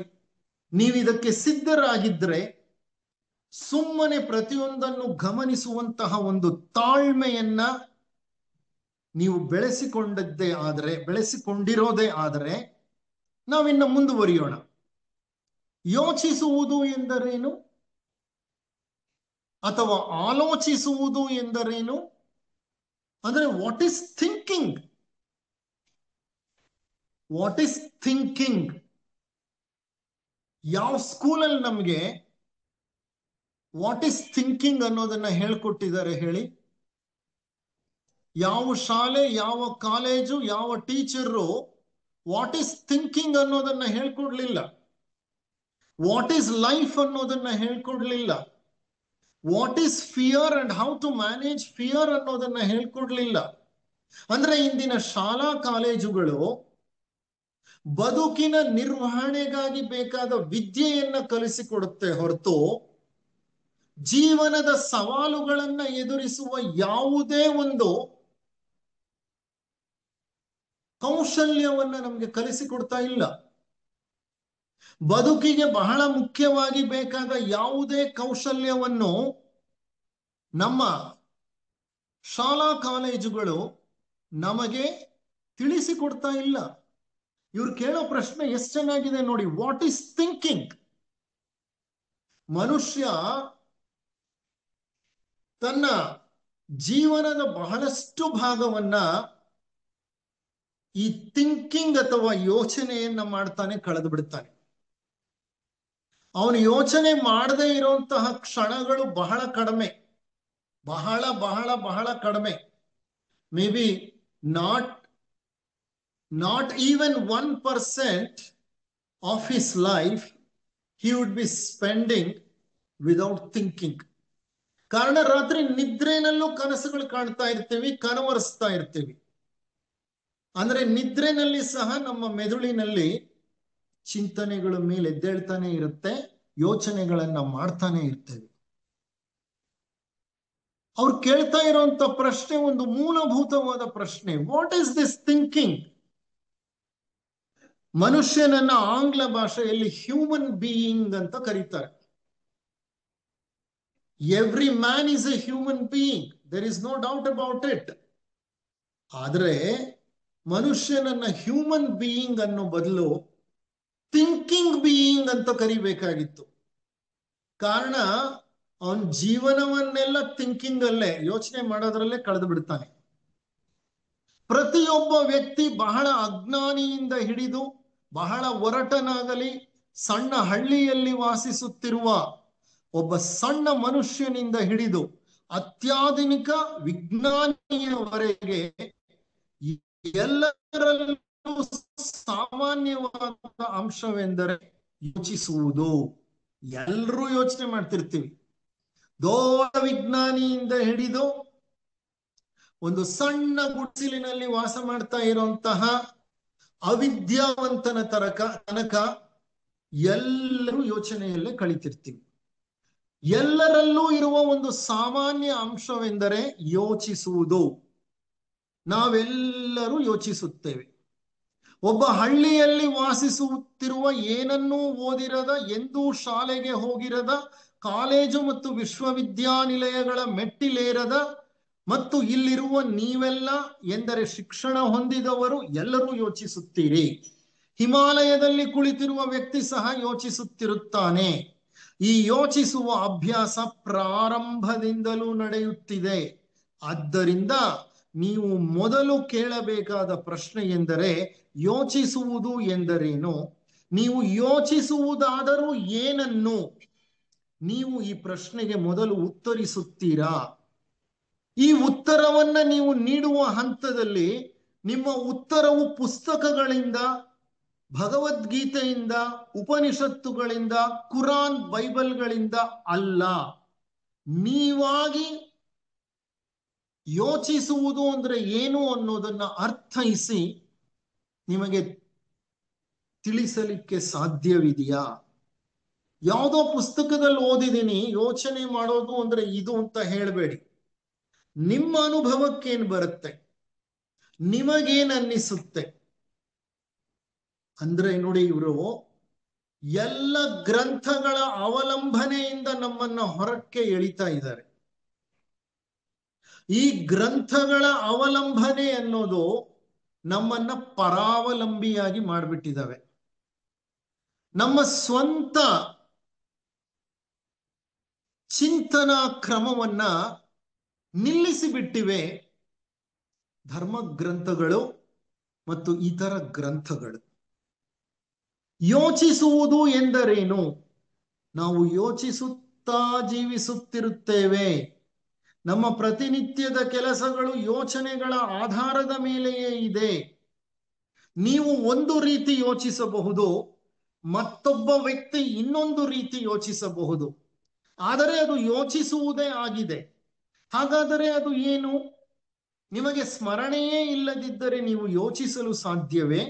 ನೀವಿದಕ್ಕೆ ಸಿದ್ಧರಾಗಿದ್ರೆ ಸುಮ್ಮನೆ ಪ್ರತಿಯೊಂದನ್ನು ಗಮನಿಸುವಂತಹ ಒಂದು ತಾಳ್ಮೆಯನ್ನ ನೀವು ಬೆಳೆಸಿಕೊಂಡಿರೋದೇ ಆದರೆ ನಾವಿನ್ನ ಮುಂದುವರಿಯೋಣ. ಯೋಚಿಸುವುದು ಎಂದರೇನು ಅಥವಾ ಆಲೋಚಿಸುವುದು ಎಂದರೇನು ಅಂದ್ರೆ what is thinking? What is thinking? ಯಾವ ಸ್ಕೂಲಲ್ಲಿ ನಮ್ಗೆ ವಾಟ್ ಈಸ್ ಥಿಂಕಿಂಗ್ ಅನ್ನೋದನ್ನ ಹೇಳ್ಕೊಟ್ಟಿದ್ದಾರೆ ಹೇಳಿ? ಯಾವ ಶಾಲೆ, ಯಾವ ಕಾಲೇಜು, ಯಾವ ಟೀಚರು ವಾಟ್ ಈಸ್ ಥಿಂಕಿಂಗ್ ಅನ್ನೋದನ್ನ ಹೇಳ್ಕೊಡ್ಲಿಲ್ಲ. ವಾಟ್ ಈಸ್ ಲೈಫ್ ಅನ್ನೋದನ್ನ ಹೇಳ್ಕೊಡ್ಲಿಲ್ಲ. What is fear and how to manage fear ಅನ್ನೋದನ್ನ ಹೇಳ್ಕೊಡ್ಲಿಲ್ಲ. ಅಂದ್ರೆ ಇಂದಿನ ಶಾಲಾ ಕಾಲೇಜುಗಳು ಬದುಕಿನ ನಿರ್ವಹಣೆಗಾಗಿ ಬೇಕಾದ ವಿದ್ಯೆಯನ್ನ ಕಲಿಸಿಕೊಡುತ್ತೆ ಹೊರತು ಜೀವನದ ಸವಾಲುಗಳನ್ನ ಎದುರಿಸುವ ಯಾವುದೇ ಒಂದು ಕೌಶಲ್ಯವನ್ನ ನಮ್ಗೆ ಕಲಿಸಿಕೊಡ್ತಾ ಇಲ್ಲ. ಬದುಕಿಗೆ ಬಹಳ ಮುಖ್ಯವಾಗಿ ಬೇಕಾದ ಯಾವುದೇ ಕೌಶಲ್ಯವನ್ನು ನಮ್ಮ ಶಾಲಾ ಕಾಲೇಜುಗಳು ನಮಗೆ ತಿಳಿಸಿಕೊಡ್ತಾ ಇಲ್ಲ. ಇವ್ರು ಕೇಳೋ ಪ್ರಶ್ನೆ ಎಷ್ಟು ಚೆನ್ನಾಗಿದೆ ನೋಡಿ. What is thinking? ಮನುಷ್ಯ ತನ್ನ ಜೀವನದ ಬಹಳಷ್ಟು ಭಾಗವನ್ನ ಈ ಥಿಂಕಿಂಗ್ ಅಥವಾ ಯೋಚನೆಯನ್ನ ಮಾಡ್ತಾನೆ ಕಳೆದು ಬಿಡ್ತಾನೆ. ಅವನು ಯೋಚನೆ ಮಾಡದೇ ಇರುವಂತಹ ಕ್ಷಣಗಳು ಬಹಳ ಕಡಿಮೆ, ಬಹಳ ಬಹಳ ಬಹಳ ಕಡಿಮೆ. May be not even 1% of his life he would be spending without thinking. ಕಾರಣ ರಾತ್ರಿ ನಿದ್ರೆನಲ್ಲೂ ಕನಸುಗಳು ಕಾಣ್ತಾ ಇರ್ತೀವಿ, ಕನವರಿಸ್ತಾ ಇರ್ತೀವಿ. ಅಂದ್ರೆ ನಿದ್ರೆನಲ್ಲಿ ಸಹ ನಮ್ಮ ಮೆದುಳಿನಲ್ಲಿ ಚಿಂತನೆಗಳ ಮೇಲೆ ಎದ್ದೇಳ್ತಾನೆ ಇರುತ್ತೆ, ಯೋಚನೆಗಳನ್ನ ಮಾಡ್ತಾನೆ ಇರ್ತೇವೆ. ಅವ್ರು ಕೇಳ್ತಾ ಇರುವಂತ ಪ್ರಶ್ನೆ ಒಂದು ಮೂಲಭೂತವಾದ ಪ್ರಶ್ನೆ. What is this thinking? ಮನುಷ್ಯನನ್ನ ಆಂಗ್ಲ ಭಾಷೆಯಲ್ಲಿ ಹ್ಯೂಮನ್ ಬೀಯಿಂಗ್ ಅಂತ ಕರೀತಾರೆ. Every man is a human being, there is no doubt about it. ಆದ್ರೆ ಮನುಷ್ಯನನ್ನ ಹ್ಯೂಮನ್ ಬೀಯಿಂಗ್ ಅನ್ನೋ ಬದಲು ಥಿಂಕಿಂಗ್ ಬೀಯಿಂಗ್ ಅಂತ ಕರಿಬೇಕಾಗಿತ್ತು. ಕಾರಣ ಅವನ ಜೀವನವನ್ನೆಲ್ಲ ಥಿಂಕಿಂಗ್ ಅಲ್ಲೇ, ಯೋಚನೆ ಮಾಡೋದ್ರಲ್ಲೇ ಕಳೆದು ಬಿಡ್ತಾನೆ. ಪ್ರತಿಯೊಬ್ಬ ವ್ಯಕ್ತಿ ಬಹಳ ಅಜ್ಞಾನಿಯಿಂದ ಹಿಡಿದು ಬಹಳ ಒರಟನಾಗಲಿ ಸಣ್ಣ ಹಳ್ಳಿಯಲ್ಲಿ ವಾಸಿಸುತ್ತಿರುವ ಒಬ್ಬ ಸಣ್ಣ ಮನುಷ್ಯನಿಂದ ಹಿಡಿದು ಅತ್ಯಾಧುನಿಕ ವಿಜ್ಞಾನಿಯವರೆಗೆ ಎಲ್ಲರಲ್ಲೂ ಸಾಮಾನ್ಯವಾದ ಅಂಶವೆಂದರೆ ಯೋಚಿಸುವುದು. ಎಲ್ಲರೂ ಯೋಚನೆ ಮಾಡ್ತಿರ್ತೀವಿ. ದೊಡ್ಡ ವಿಜ್ಞಾನಿಯಿಂದ ಹಿಡಿದು ಒಂದು ಸಣ್ಣ ಗುಡಿಸಲಿನಲ್ಲಿ ವಾಸ ಮಾಡ್ತಾ ಇರುವಂತಹ ಅವಿದ್ಯಾವಂತನ ತನಕ ಎಲ್ಲರೂ ಯೋಚನೆಯಲ್ಲೇ ಕಳಿತಿರ್ತೀವಿ. ಎಲ್ಲರಲ್ಲೂ ಇರುವ ಒಂದು ಸಾಮಾನ್ಯ ಅಂಶವೆಂದರೆ ಯೋಚಿಸುವುದು. ನಾವೆಲ್ಲರೂ ಯೋಚಿಸುತ್ತೇವೆ. ಒಬ್ಬ ಹಳ್ಳಿಯಲ್ಲಿ ವಾಸಿಸುತ್ತಿರುವ, ಏನನ್ನೂ ಓದಿರದ, ಎಂದೂ ಶಾಲೆಗೆ ಹೋಗಿರದ, ಕಾಲೇಜು ಮತ್ತು ವಿಶ್ವವಿದ್ಯಾನಿಲಯಗಳ ಮೆಟ್ಟಿಲೇರದ ಮತ್ತು ಇಲ್ಲಿರುವ ನೀವೆಲ್ಲ ಎಂದರೆ ಶಿಕ್ಷಣ ಹೊಂದಿದವರು ಎಲ್ಲರೂ ಯೋಚಿಸುತ್ತೀರಿ. ಹಿಮಾಲಯದಲ್ಲಿ ಕುಳಿತಿರುವ ವ್ಯಕ್ತಿ ಸಹ ಯೋಚಿಸುತ್ತಿರುತ್ತಾನೆ. ಈ ಯೋಚಿಸುವ ಅಭ್ಯಾಸ ಪ್ರಾರಂಭದಿಂದಲೂ ನಡೆಯುತ್ತಿದೆ. ಆದ್ದರಿಂದ ನೀವು ಮೊದಲು ಕೇಳಬೇಕಾದ ಪ್ರಶ್ನೆ ಎಂದರೆ ಯೋಚಿಸುವುದು ಎಂದರೇನು? ನೀವು ಯೋಚಿಸುವುದಾದರೂ ಏನನ್ನು? ನೀವು ಈ ಪ್ರಶ್ನೆಗೆ ಮೊದಲು ಉತ್ತರಿಸುತ್ತೀರಾ? ಈ ಉತ್ತರವನ್ನ ನೀವು ನೀಡುವ ಹಂತದಲ್ಲಿ ನಿಮ್ಮ ಉತ್ತರವು ಪುಸ್ತಕಗಳಿಂದ, ಭಗವದ್ಗೀತೆಯಿಂದ, ಉಪನಿಷತ್ತುಗಳಿಂದ, ಕುರಾನ್, ಬೈಬಲ್ಗಳಿಂದ ಅಲ್ಲ. ನೀವಾಗಿ ಯೋಚಿಸುವುದು ಅಂದ್ರೆ ಏನು ಅನ್ನೋದನ್ನ ಅರ್ಥೈಸಿ ನಿಮಗೆ ತಿಳಿಸಲಿಕ್ಕೆ ಸಾಧ್ಯವಿದೆಯಾ? ಯಾವುದೋ ಪುಸ್ತಕದಲ್ಲಿ ಓದಿದ್ದೀನಿ, ಯೋಚನೆ ಮಾಡೋದು ಅಂದ್ರೆ ಇದು ಅಂತ ಹೇಳಬೇಡಿ. ನಿಮ್ಮ ಅನುಭವಕ್ಕೇನ್ ಬರುತ್ತೆ, ನಿಮಗೇನ್ ಅನ್ನಿಸುತ್ತೆ ಅಂದ್ರೆ ನೋಡಿ, ಇವರು ಎಲ್ಲ ಗ್ರಂಥಗಳ ಅವಲಂಬನೆಯಿಂದ ನಮ್ಮನ್ನ ಹೊರಕ್ಕೆ ಎಳಿತಾ ಇದ್ದಾರೆ. ಈ ಗ್ರಂಥಗಳ ಅವಲಂಬನೆ ಅನ್ನೋದು ನಮ್ಮನ್ನ ಪರಾವಲಂಬಿಯಾಗಿ ಮಾಡಿಬಿಟ್ಟಿದ್ದಾವೆ. ನಮ್ಮ ಸ್ವಂತ ಚಿಂತನಾ ಕ್ರಮವನ್ನ ನಿಲ್ಲಿಸಿ ಬಿಟ್ಟಿವೆ ಧರ್ಮ ಗ್ರಂಥಗಳು ಮತ್ತು ಇತರ ಗ್ರಂಥಗಳು. ಯೋಚಿಸುವುದು ಎಂದರೇನು? ನಾವು ಯೋಚಿಸುತ್ತಾ ಜೀವಿಸುತ್ತಿರುತ್ತೇವೆ. ನಮ್ಮ ಪ್ರತಿನಿತ್ಯದ ಕೆಲಸಗಳು ಯೋಚನೆಗಳ ಆಧಾರದ ಮೇಲೆಯೇ ಇದೆ. ನೀವು ಒಂದು ರೀತಿ ಯೋಚಿಸಬಹುದು, ಮತ್ತೊಬ್ಬ ವ್ಯಕ್ತಿ ಇನ್ನೊಂದು ರೀತಿ ಯೋಚಿಸಬಹುದು. ಆದರೆ ಅದು ಯೋಚಿಸುವುದೇ ಆಗಿದೆ. ಹಾಗಾದರೆ ಅದು ಏನು? ನಿಮಗೆ ಸ್ಮರಣೆಯೇ ಇಲ್ಲದಿದ್ದರೆ ನೀವು ಯೋಚಿಸಲು ಸಾಧ್ಯವೇ?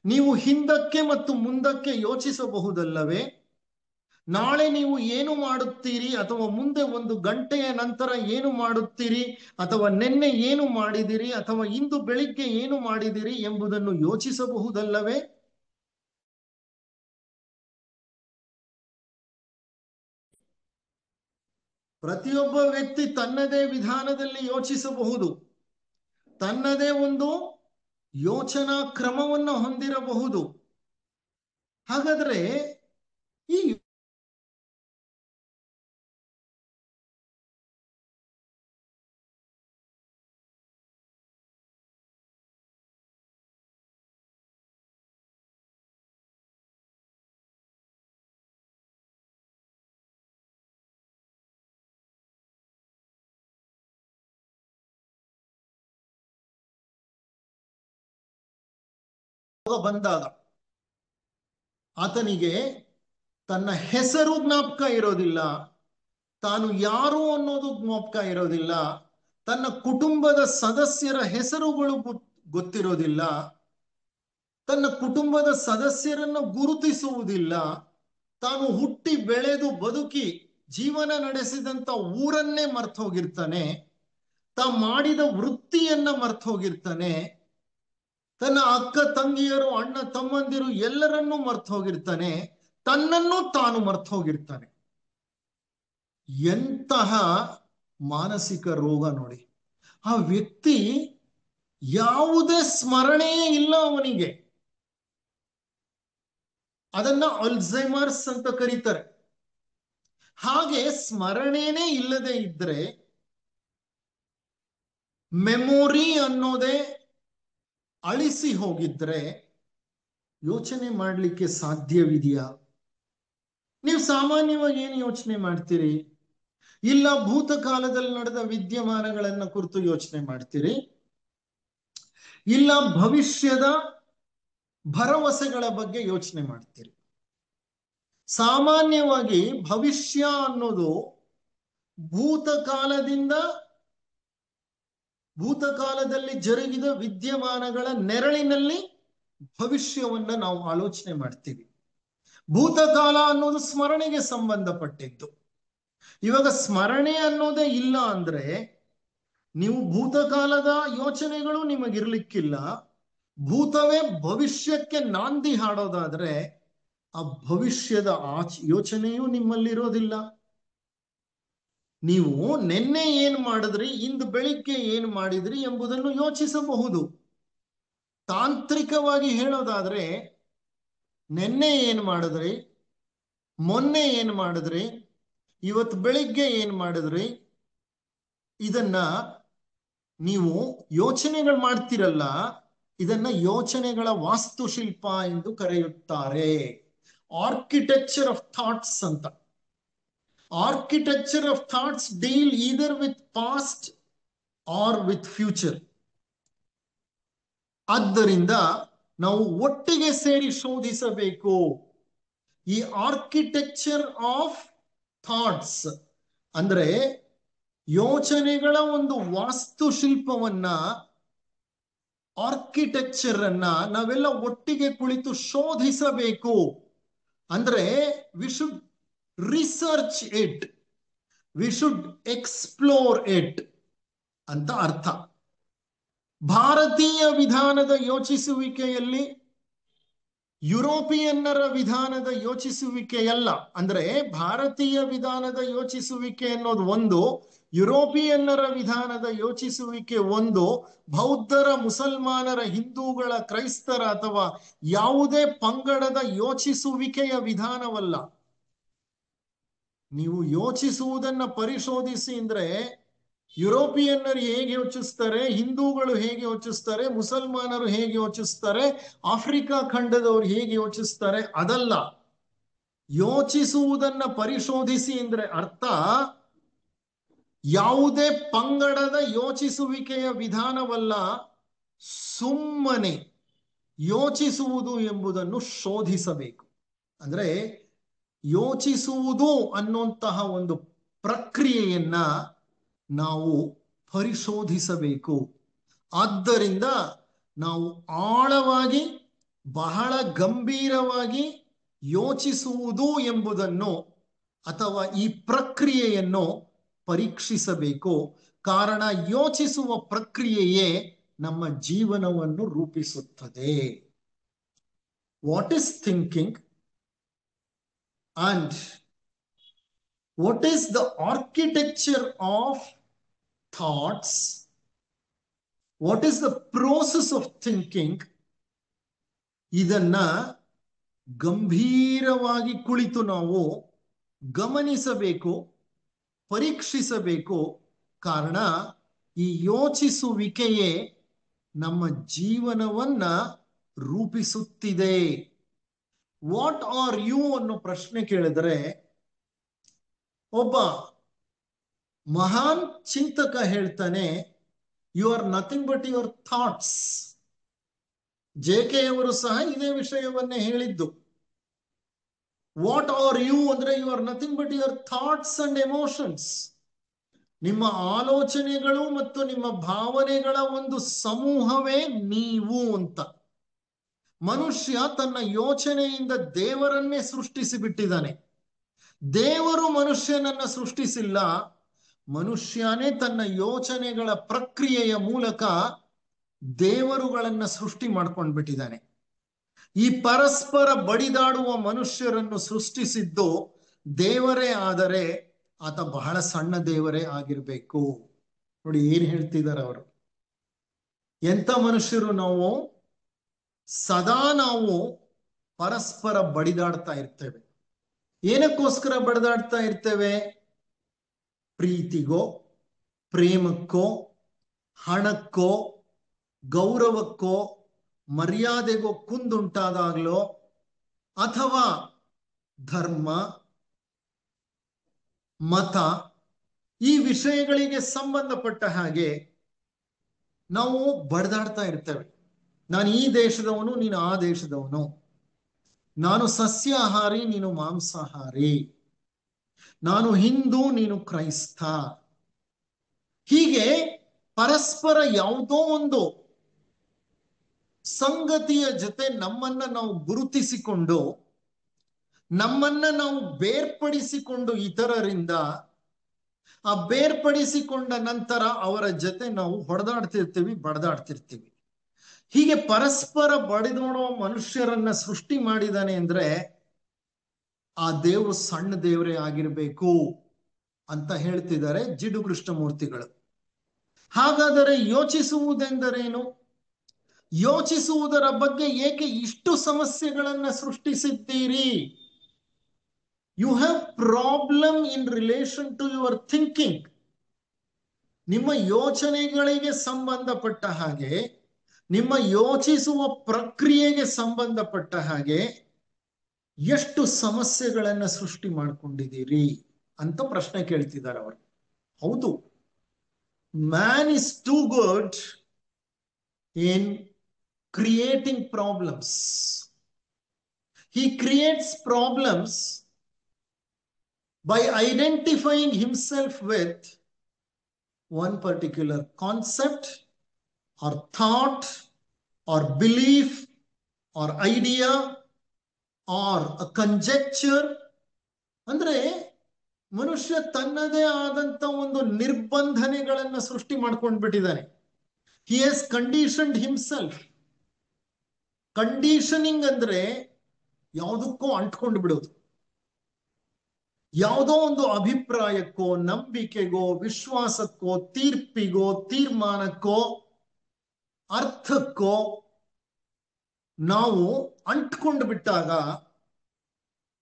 ನೀವು ಹಿಂದಕ್ಕೆ ಮತ್ತು ಮುಂದಕ್ಕೆ ಯೋಚಿಸಬಹುದಲ್ಲವೇ? ನಾಳೆ ನೀವು ಏನು ಮಾಡುತ್ತೀರಿ, ಅಥವಾ ಮುಂದೆ 1 ಗಂಟೆಯ ನಂತರ ಏನು ಮಾಡುತ್ತೀರಿ, ಅಥವಾ ನಿನ್ನೆ ಏನು ಮಾಡಿದಿರಿ, ಅಥವಾ ಇಂದು ಬೆಳಿಗ್ಗೆ ಏನು ಮಾಡಿದಿರಿ ಎಂಬುದನ್ನು ಯೋಚಿಸಬಹುದಲ್ಲವೇ? ಪ್ರತಿಯೊಬ್ಬ ವ್ಯಕ್ತಿ ತನ್ನದೇ ವಿಧಾನದಲ್ಲಿ ಯೋಚಿಸಬಹುದು, ತನ್ನದೇ ಒಂದು ಯೋಚನಾ ಕ್ರಮವನ್ನು ಹೊಂದಿರಬಹುದು. ಹಾಗಾದ್ರೆ ಈ ಬಂದಾಗ ಆತನಿಗೆ ತನ್ನ ಹೆಸರು ಜ್ಞಾಪಕ ಇರೋದಿಲ್ಲ, ತಾನು ಯಾರು ಅನ್ನೋದು ಜ್ಞಾಪಕ ಇರೋದಿಲ್ಲ, ತನ್ನ ಕುಟುಂಬದ ಸದಸ್ಯರ ಹೆಸರುಗಳು ಗೊತ್ತಿರೋದಿಲ್ಲ, ತನ್ನ ಕುಟುಂಬದ ಸದಸ್ಯರನ್ನು ಗುರುತಿಸುವುದಿಲ್ಲ, ತಾನು ಹುಟ್ಟಿ ಬೆಳೆದು ಬದುಕಿ ಜೀವನ ನಡೆಸಿದಂತ ಊರನ್ನೇ ಮರ್ತು ಹೋಗಿರ್ತಾನೆ, ತಾ ಮಾಡಿದ ವೃತ್ತಿಯನ್ನ ಮರ್ತು ಹೋಗಿರ್ತಾನೆ, ತನ್ನ ಅಕ್ಕ ತಂಗಿಯರು ಅಣ್ಣ ತಮ್ಮಂದಿರು ಎಲ್ಲರನ್ನೂ ಮರ್ತು ಹೋಗಿರ್ತಾನೆ, ತನ್ನನ್ನು ತಾನು ಮರ್ತು ಹೋಗಿರ್ತಾನೆ. ಎಂತಹ ಮಾನಸಿಕ ರೋಗ ನೋಡಿ. ಆ ವ್ಯಕ್ತಿ ಯಾವುದೇ ಸ್ಮರಣೆಯೇ ಇಲ್ಲ ಅವನಿಗೆ. ಅದನ್ನ ಅಲ್ಝೈಮರ್ಸ್ ಅಂತ ಕರೀತಾರೆ. ಹಾಗೆ ಸ್ಮರಣೆನೇ ಇಲ್ಲದೆ ಇದ್ರೆ, ಮೆಮೊರಿ ಅನ್ನೋದೇ ಅಳಿಸಿ ಹೋಗಿದ್ರೆ ಯೋಚನೆ ಮಾಡ್ಲಿಕ್ಕೆ ಸಾಧ್ಯವಿದೆಯಾ? ನೀವು ಸಾಮಾನ್ಯವಾಗಿ ಏನು ಯೋಚನೆ ಮಾಡ್ತೀರಿ? ಇಲ್ಲ ಭೂತಕಾಲದಲ್ಲಿ ನಡೆದ ವಿದ್ಯಮಾನಗಳನ್ನ ಕುರಿತು ಯೋಚನೆ ಮಾಡ್ತೀರಿ, ಇಲ್ಲ ಭವಿಷ್ಯದ ಭರವಸೆಗಳ ಬಗ್ಗೆ ಯೋಚನೆ ಮಾಡ್ತೀರಿ. ಸಾಮಾನ್ಯವಾಗಿ ಭವಿಷ್ಯ ಅನ್ನೋದು ಭೂತಕಾಲದಲ್ಲಿ ಜರುಗಿದ ವಿದ್ಯಮಾನಗಳ ನೆರಳಿನಲ್ಲಿ ಭವಿಷ್ಯವನ್ನ ನಾವು ಆಲೋಚನೆ ಮಾಡ್ತೀವಿ. ಭೂತಕಾಲ ಅನ್ನೋದು ಸ್ಮರಣೆಗೆ ಸಂಬಂಧಪಟ್ಟಿದ್ದು. ಇವಾಗ ಸ್ಮರಣೆ ಅನ್ನೋದೇ ಇಲ್ಲ ಅಂದ್ರೆ ನೀವು ಭೂತಕಾಲದ ಯೋಚನೆಗಳು ನಿಮಗಿರ್ಲಿಕ್ಕಿಲ್ಲ. ಭೂತವೇ ಭವಿಷ್ಯಕ್ಕೆ ನಾಂದಿ ಹಾಡೋದಾದ್ರೆ ಆ ಭವಿಷ್ಯದ ಯೋಚನೆಯೂ ನಿಮ್ಮಲ್ಲಿರೋದಿಲ್ಲ. ನೀವು ನಿನ್ನೆ ಏನ್ ಮಾಡಿದ್ರಿ, ಇಂದು ಬೆಳಿಗ್ಗೆ ಏನ್ ಮಾಡಿದ್ರಿ ಎಂಬುದನ್ನು ಯೋಚಿಸಬಹುದು. ತಾಂತ್ರಿಕವಾಗಿ ಹೇಳೋದಾದ್ರೆ ನಿನ್ನೆ ಏನ್ ಮಾಡಿದ್ರಿ, ಮೊನ್ನೆ ಏನ್ ಮಾಡಿದ್ರಿ, ಇವತ್ತು ಬೆಳಿಗ್ಗೆ ಏನ್ ಮಾಡಿದ್ರಿ, ಇದನ್ನ ನೀವು ಯೋಚನೆಗಳು ಮಾಡ್ತಿರಲ್ಲ, ಇದನ್ನ ಯೋಚನೆಗಳ ವಾಸ್ತುಶಿಲ್ಪ ಎಂದು ಕರೆಯುತ್ತಾರೆ. ಆರ್ಕಿಟೆಕ್ಚರ್ ಆಫ್ ಥಾಟ್ಸ್ ಅಂತ. Architecture of thoughts deal either with past or with future. ಆದ್ದರಿಂದ ನಾವು ಒಟ್ಟಿಗೆ ಸೇರಿ ಶೋಧಿಸಬೇಕು. ಈ ಆರ್ಕಿಟೆಕ್ಚರ್ ಆಫ್ ಥಾಟ್ಸ್ ಅಂದ್ರೆ ಯೋಚನೆಗಳ ಒಂದು ವಾಸ್ತುಶಿಲ್ಪವನ್ನ, ಆರ್ಕಿಟೆಕ್ಚರ್ ಅನ್ನ ನಾವೆಲ್ಲ ಒಟ್ಟಿಗೆ ಕುಳಿತು ಶೋಧಿಸಬೇಕು. ಅಂದ್ರೆ we should research it, we should explore it ಅಂತ ಅರ್ಥ. ಭಾರತೀಯ ವಿಧಾನದ ಯೋಚಿಸುವಿಕೆಯಲ್ಲಿ ಯುರೋಪಿಯನ್ನರ ವಿಧಾನದ ಯೋಚಿಸುವಿಕೆಯಲ್ಲ. ಅಂದ್ರೆ ಭಾರತೀಯ ವಿಧಾನದ ಯೋಚಿಸುವಿಕೆ ಅನ್ನೋದು ಒಂದು, ಯುರೋಪಿಯನ್ನರ ವಿಧಾನದ ಯೋಚಿಸುವಿಕೆ ಒಂದು. ಬೌದ್ಧರ, ಮುಸಲ್ಮಾನರ, ಹಿಂದೂಗಳ, ಕ್ರೈಸ್ತರ ಅಥವಾ ಯಾವುದೇ ಪಂಗಡದ ಯೋಚಿಸುವಿಕೆಯ ವಿಧಾನವಲ್ಲ. ನೀವು ಯೋಚಿಸುವುದನ್ನ ಪರಿಶೋಧಿಸಿ ಅಂದ್ರೆ ಯುರೋಪಿಯನ್ನರು ಹೇಗೆ ಯೋಚಿಸ್ತಾರೆ, ಹಿಂದೂಗಳು ಹೇಗೆ ಯೋಚಿಸ್ತಾರೆ, ಮುಸಲ್ಮಾನರು ಹೇಗೆ ಯೋಚಿಸ್ತಾರೆ, ಆಫ್ರಿಕಾ ಖಂಡದವರು ಹೇಗೆ ಯೋಚಿಸ್ತಾರೆ ಅದಲ್ಲ. ಯೋಚಿಸುವುದನ್ನ ಪರಿಶೋಧಿಸಿ ಅಂದ್ರೆ ಅರ್ಥ ಯಾವುದೇ ಪಂಗಡದ ಯೋಚಿಸುವಿಕೆಯ ವಿಧಾನವಲ್ಲ, ಸುಮ್ಮನೆ ಯೋಚಿಸುವುದು ಎಂಬುದನ್ನು ಶೋಧಿಸಬೇಕು. ಅಂದ್ರೆ ಯೋಚಿಸುವುದು ಅನ್ನುವಂತಹ ಒಂದು ಪ್ರಕ್ರಿಯೆಯನ್ನ ನಾವು ಪರಿಶೋಧಿಸಬೇಕು. ಆದ್ದರಿಂದ ನಾವು ಆಳವಾಗಿ, ಬಹಳ ಗಂಭೀರವಾಗಿ ಯೋಚಿಸುವುದು ಎಂಬುದನ್ನು ಅಥವಾ ಈ ಪ್ರಕ್ರಿಯೆಯನ್ನು ಪರೀಕ್ಷಿಸಬೇಕು. ಕಾರಣ ಯೋಚಿಸುವ ಪ್ರಕ್ರಿಯೆಯೇ ನಮ್ಮ ಜೀವನವನ್ನು ರೂಪಿಸುತ್ತದೆ. What is thinking and What is the architecture of thoughts? What is the process of thinking? ಇದನ್ನ ಗಂಭೀರವಾಗಿ ಕುಳಿತು ನಾವು ಗಮನಿಸಬೇಕು, ಪರೀಕ್ಷಿಸಬೇಕು. ಕಾರಣ ಈ ಯೋಚಿಸುವಿಕೆಯೇ ನಮ್ಮ ಜೀವನವನ್ನ ರೂಪಿಸುತ್ತಿದೆ. ವಾಟ್ ಆರ್ ಯು ಅನ್ನೋ ಪ್ರಶ್ನೆ ಕೇಳಿದ್ರೆ, ಒಬ್ಬ ಮಹಾನ್ ಚಿಂತಕ ಹೇಳ್ತಾನೆ, you are nothing but your thoughts. JK ಅವರು ಸಹ ಇದೇ ವಿಷಯವನ್ನೇ ಹೇಳಿದ್ದು. ವಾಟ್ ಆರ್ ಯು ಅಂದ್ರೆ you are nothing but your thoughts and emotions. ನಿಮ್ಮ ಆಲೋಚನೆಗಳು ಮತ್ತು ನಿಮ್ಮ ಭಾವನೆಗಳ ಒಂದು ಸಮೂಹವೇ ನೀವು ಅಂತ. ಮನುಷ್ಯ ತನ್ನ ಯೋಚನೆಯಿಂದ ದೇವರನ್ನೇ ಸೃಷ್ಟಿಸಿ ಬಿಟ್ಟಿದ್ದಾನೆ. ದೇವರು ಮನುಷ್ಯನನ್ನ ಸೃಷ್ಟಿಸಿಲ್ಲ, ಮನುಷ್ಯನೇ ತನ್ನ ಯೋಚನೆಗಳ ಪ್ರಕ್ರಿಯೆಯ ಮೂಲಕ ದೇವರುಗಳನ್ನ ಸೃಷ್ಟಿ ಮಾಡ್ಕೊಂಡ್ಬಿಟ್ಟಿದ್ದಾನೆ. ಈ ಪರಸ್ಪರ ಬಡಿದಾಡುವ ಮನುಷ್ಯರನ್ನು ಸೃಷ್ಟಿಸಿದ್ದು ದೇವರೇ ಆದರೆ ಆತ ಬಹಳ ಸಣ್ಣ ದೇವರೇ ಆಗಿರ್ಬೇಕು. ನೋಡಿ ಏನ್ ಹೇಳ್ತಿದ್ದಾರೆ ಅವರು. ಎಂತ ಮನುಷ್ಯರು ನಾವು, ಸದಾ ನಾವು ಪರಸ್ಪರ ಬಡಿದಾಡ್ತಾ ಇರ್ತೇವೆ. ಏನಕ್ಕೋಸ್ಕರ ಬಡಿದಾಡ್ತಾ ಇರ್ತೇವೆ? ಪ್ರೀತಿಗೋ, ಪ್ರೇಮಕ್ಕೋ, ಹಣಕ್ಕೋ, ಗೌರವಕ್ಕೋ, ಮರ್ಯಾದೆಗೋ ಕುಂದುಂಟಾದಾಗ್ಲೋ, ಅಥವಾ ಧರ್ಮ, ಮತ, ಈ ವಿಷಯಗಳಿಗೆ ಸಂಬಂಧಪಟ್ಟ ಹಾಗೆ ನಾವು ಬಡ್ದಾಡ್ತಾ ಇರ್ತೇವೆ. ನಾನು ಈ ದೇಶದವನು, ನೀನು ಆ ದೇಶದವನು, ನಾನು ಸಸ್ಯಾಹಾರಿ, ನೀನು ಮಾಂಸಾಹಾರಿ, ನಾನು ಹಿಂದೂ, ನೀನು ಕ್ರೈಸ್ತ. ಹೀಗೆ ಪರಸ್ಪರ ಯಾವುದೋ ಒಂದು ಸಂಗತಿಯ ಜೊತೆ ನಮ್ಮನ್ನ ನಾವು ಗುರುತಿಸಿಕೊಂಡು, ನಮ್ಮನ್ನ ನಾವು ಬೇರ್ಪಡಿಸಿಕೊಂಡು ಇತರರಿಂದ, ಆ ಬೇರ್ಪಡಿಸಿಕೊಂಡ ನಂತರ ಅವರ ಜೊತೆ ನಾವು ಹೊಡೆದಾಡ್ತಿರ್ತೀವಿ, ಬಡದಾಡ್ತಿರ್ತೀವಿ. ಹೀಗೆ ಪರಸ್ಪರ ಬಡಿದೋಡೋ ಮನುಷ್ಯರನ್ನ ಸೃಷ್ಟಿ ಮಾಡಿದಾನೆ ಅಂದ್ರೆ ಆ ದೇವರು ಸಣ್ಣ ದೇವರೇ ಆಗಿರ್ಬೇಕು ಅಂತ ಹೇಳ್ತಿದ್ದಾರೆ ಜಿಡು ಕೃಷ್ಣಮೂರ್ತಿಗಳು. ಹಾಗಾದರೆ ಯೋಚಿಸುವುದೆಂದರೇನು? ಯೋಚಿಸುವುದರ ಬಗ್ಗೆ ಏಕೆ ಇಷ್ಟು ಸಮಸ್ಯೆಗಳನ್ನ ಸೃಷ್ಟಿಸಿದ್ದೀರಿ? You have problem in relation to your thinking. ನಿಮ್ಮ ಯೋಚನೆಗಳಿಗೆ ಸಂಬಂಧಪಟ್ಟ ಹಾಗೆ, ನಿಮ್ಮ ಯೋಚಿಸುವ ಪ್ರಕ್ರಿಯೆಗೆ ಸಂಬಂಧಪಟ್ಟ ಹಾಗೆ ಎಷ್ಟು ಸಮಸ್ಯೆಗಳನ್ನ ಸೃಷ್ಟಿ ಮಾಡ್ಕೊಂಡಿದ್ದೀರಿ ಅಂತ ಪ್ರಶ್ನೆ ಕೇಳ್ತಿದ್ದಾರೆ ಅವರು. ಹೌದು, man is too good in creating problems. He creates problems by identifying himself with one particular concept or thought or belief or idea or a conjecture. ಅಂದ್ರೆ ಮನುಷ್ಯ ತನ್ನದೇ ಆದಂತ ಒಂದು ನಿರ್ಬಂಧನೆಗಳನ್ನ ಸೃಷ್ಟಿ ಮಾಡ್ಕೊಂಡ್ಬಿಟ್ಟಿದ್ದಾನೆ. He has conditioned himself. Conditioning ಅಂದ್ರೆ ಯಾವುದಕ್ಕೋ ಅಂಟ್ಕೊಂಡು ಬಿಡೋದು. ಯಾವುದೋ ಒಂದು ಅಭಿಪ್ರಾಯಕ್ಕೋ, ನಂಬಿಕೆಗೋ, ವಿಶ್ವಾಸಕ್ಕೋ, ತೀರ್ಪಿಗೋ, ತೀರ್ಮಾನಕ್ಕೋ, ಅರ್ಥಕ್ಕೋ ನಾವು ಅಂಟ್ಕೊಂಡು ಬಿಟ್ಟಾಗ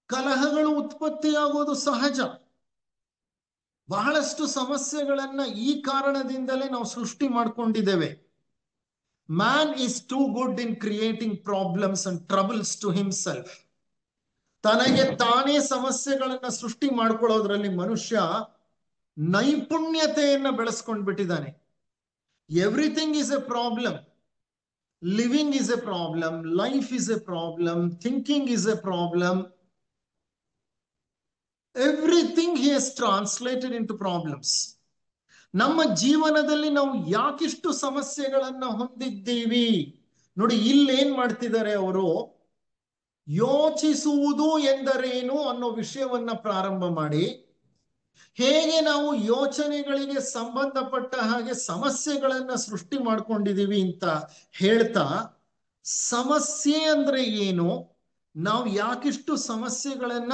ಕಲಹಗಳು ಉತ್ಪತ್ತಿಯಾಗೋದು ಸಹಜ. ಬಹಳಷ್ಟು ಸಮಸ್ಯೆಗಳನ್ನ ಈ ಕಾರಣದಿಂದಲೇ ನಾವು ಸೃಷ್ಟಿ ಮಾಡ್ಕೊಂಡಿದ್ದೇವೆ. Man is too good in creating problems and troubles to himself. ತನಗೆ ತಾನೇ ಸಮಸ್ಯೆಗಳನ್ನ ಸೃಷ್ಟಿ ಮಾಡ್ಕೊಳ್ಳೋದ್ರಲ್ಲಿ ಮನುಷ್ಯ ನೈಪುಣ್ಯತೆಯನ್ನ ಬೆಳೆಸ್ಕೊಂಡು ಬಿಟ್ಟಿದ್ದಾನೆ. Everything is a problem. Living is a problem, life is a problem, thinking is a problem. Everything he has translated into problems. ನಮ್ಮ ಜೀವನದಲ್ಲಿ ನಾವು ಯಾಕಿಷ್ಟು ಸಮಸ್ಯೆಗಳನ್ನ ಹೊಂದಿದ್ದೀವಿ? ನೋಡಿ, ಇಲ್ಲೇನ್ ಮಾಡ್ತಿದ್ದಾರೆ ಅವರು, ಯೋಚಿಸುವುದು ಎಂದರೇನು ಅನ್ನೋ ವಿಷಯವನ್ನ ಪ್ರಾರಂಭ ಮಾಡಿ, ಹೇಗೆ ನಾವು ಯೋಚನೆಗಳಿಗೆ ಸಂಬಂಧಪಟ್ಟ ಹಾಗೆ ಸಮಸ್ಯೆಗಳನ್ನ ಸೃಷ್ಟಿ ಮಾಡ್ಕೊಂಡಿದೀವಿ ಅಂತ ಹೇಳ್ತಾ, ಸಮಸ್ಯೆ ಅಂದ್ರೆ ಏನು, ನಾವು ಯಾಕಿಷ್ಟು ಸಮಸ್ಯೆಗಳನ್ನ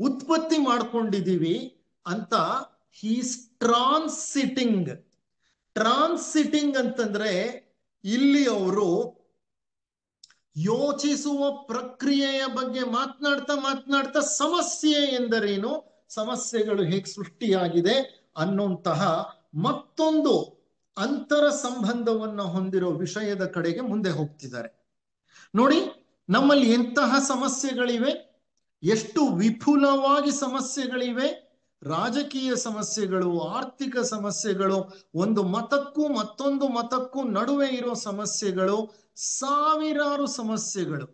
ಉತ್ಪತ್ತಿ ಮಾಡ್ಕೊಂಡಿದೀವಿ ಅಂತ ಹೀಸ್ ಟ್ರಾನ್ಸಿಟಿಂಗ್. ಟ್ರಾನ್ಸಿಟಿಂಗ್ ಅಂತಂದ್ರೆ ಇಲ್ಲಿ ಅವರು ಯೋಚಿಸುವ ಪ್ರಕ್ರಿಯೆಯ ಬಗ್ಗೆ ಮಾತನಾಡ್ತಾ ಸಮಸ್ಯೆ ಎಂದರೇನು, ಸಮಸ್ಯೆಗಳು ಹೇಗೆ ಸೃಷ್ಟಿಯಾಗಿದೆ ಅನ್ನುವಂತಹ ಮತ್ತೊಂದು ಅಂತರ ಸಂಬಂಧವನ್ನು ಹೊಂದಿರೋ ವಿಷಯದ ಕಡೆಗೆ ಮುಂದೆ ಹೋಗ್ತಿದ್ದಾರೆ. ನೋಡಿ, ನಮ್ಮಲ್ಲಿ ಎಂತಹ ಸಮಸ್ಯೆಗಳಿವೆ, ಎಷ್ಟು ವಿಪುಲವಾಗಿ ಸಮಸ್ಯೆಗಳಿವೆ. ರಾಜಕೀಯ ಸಮಸ್ಯೆಗಳು, ಆರ್ಥಿಕ ಸಮಸ್ಯೆಗಳು, ಒಂದು ಮತಕ್ಕೂ ಮತ್ತೊಂದು ಮತಕ್ಕೂ ನಡುವೆ ಇರೋ ಸಮಸ್ಯೆಗಳು, ಸಾವಿರಾರು ಸಮಸ್ಯೆಗಳು.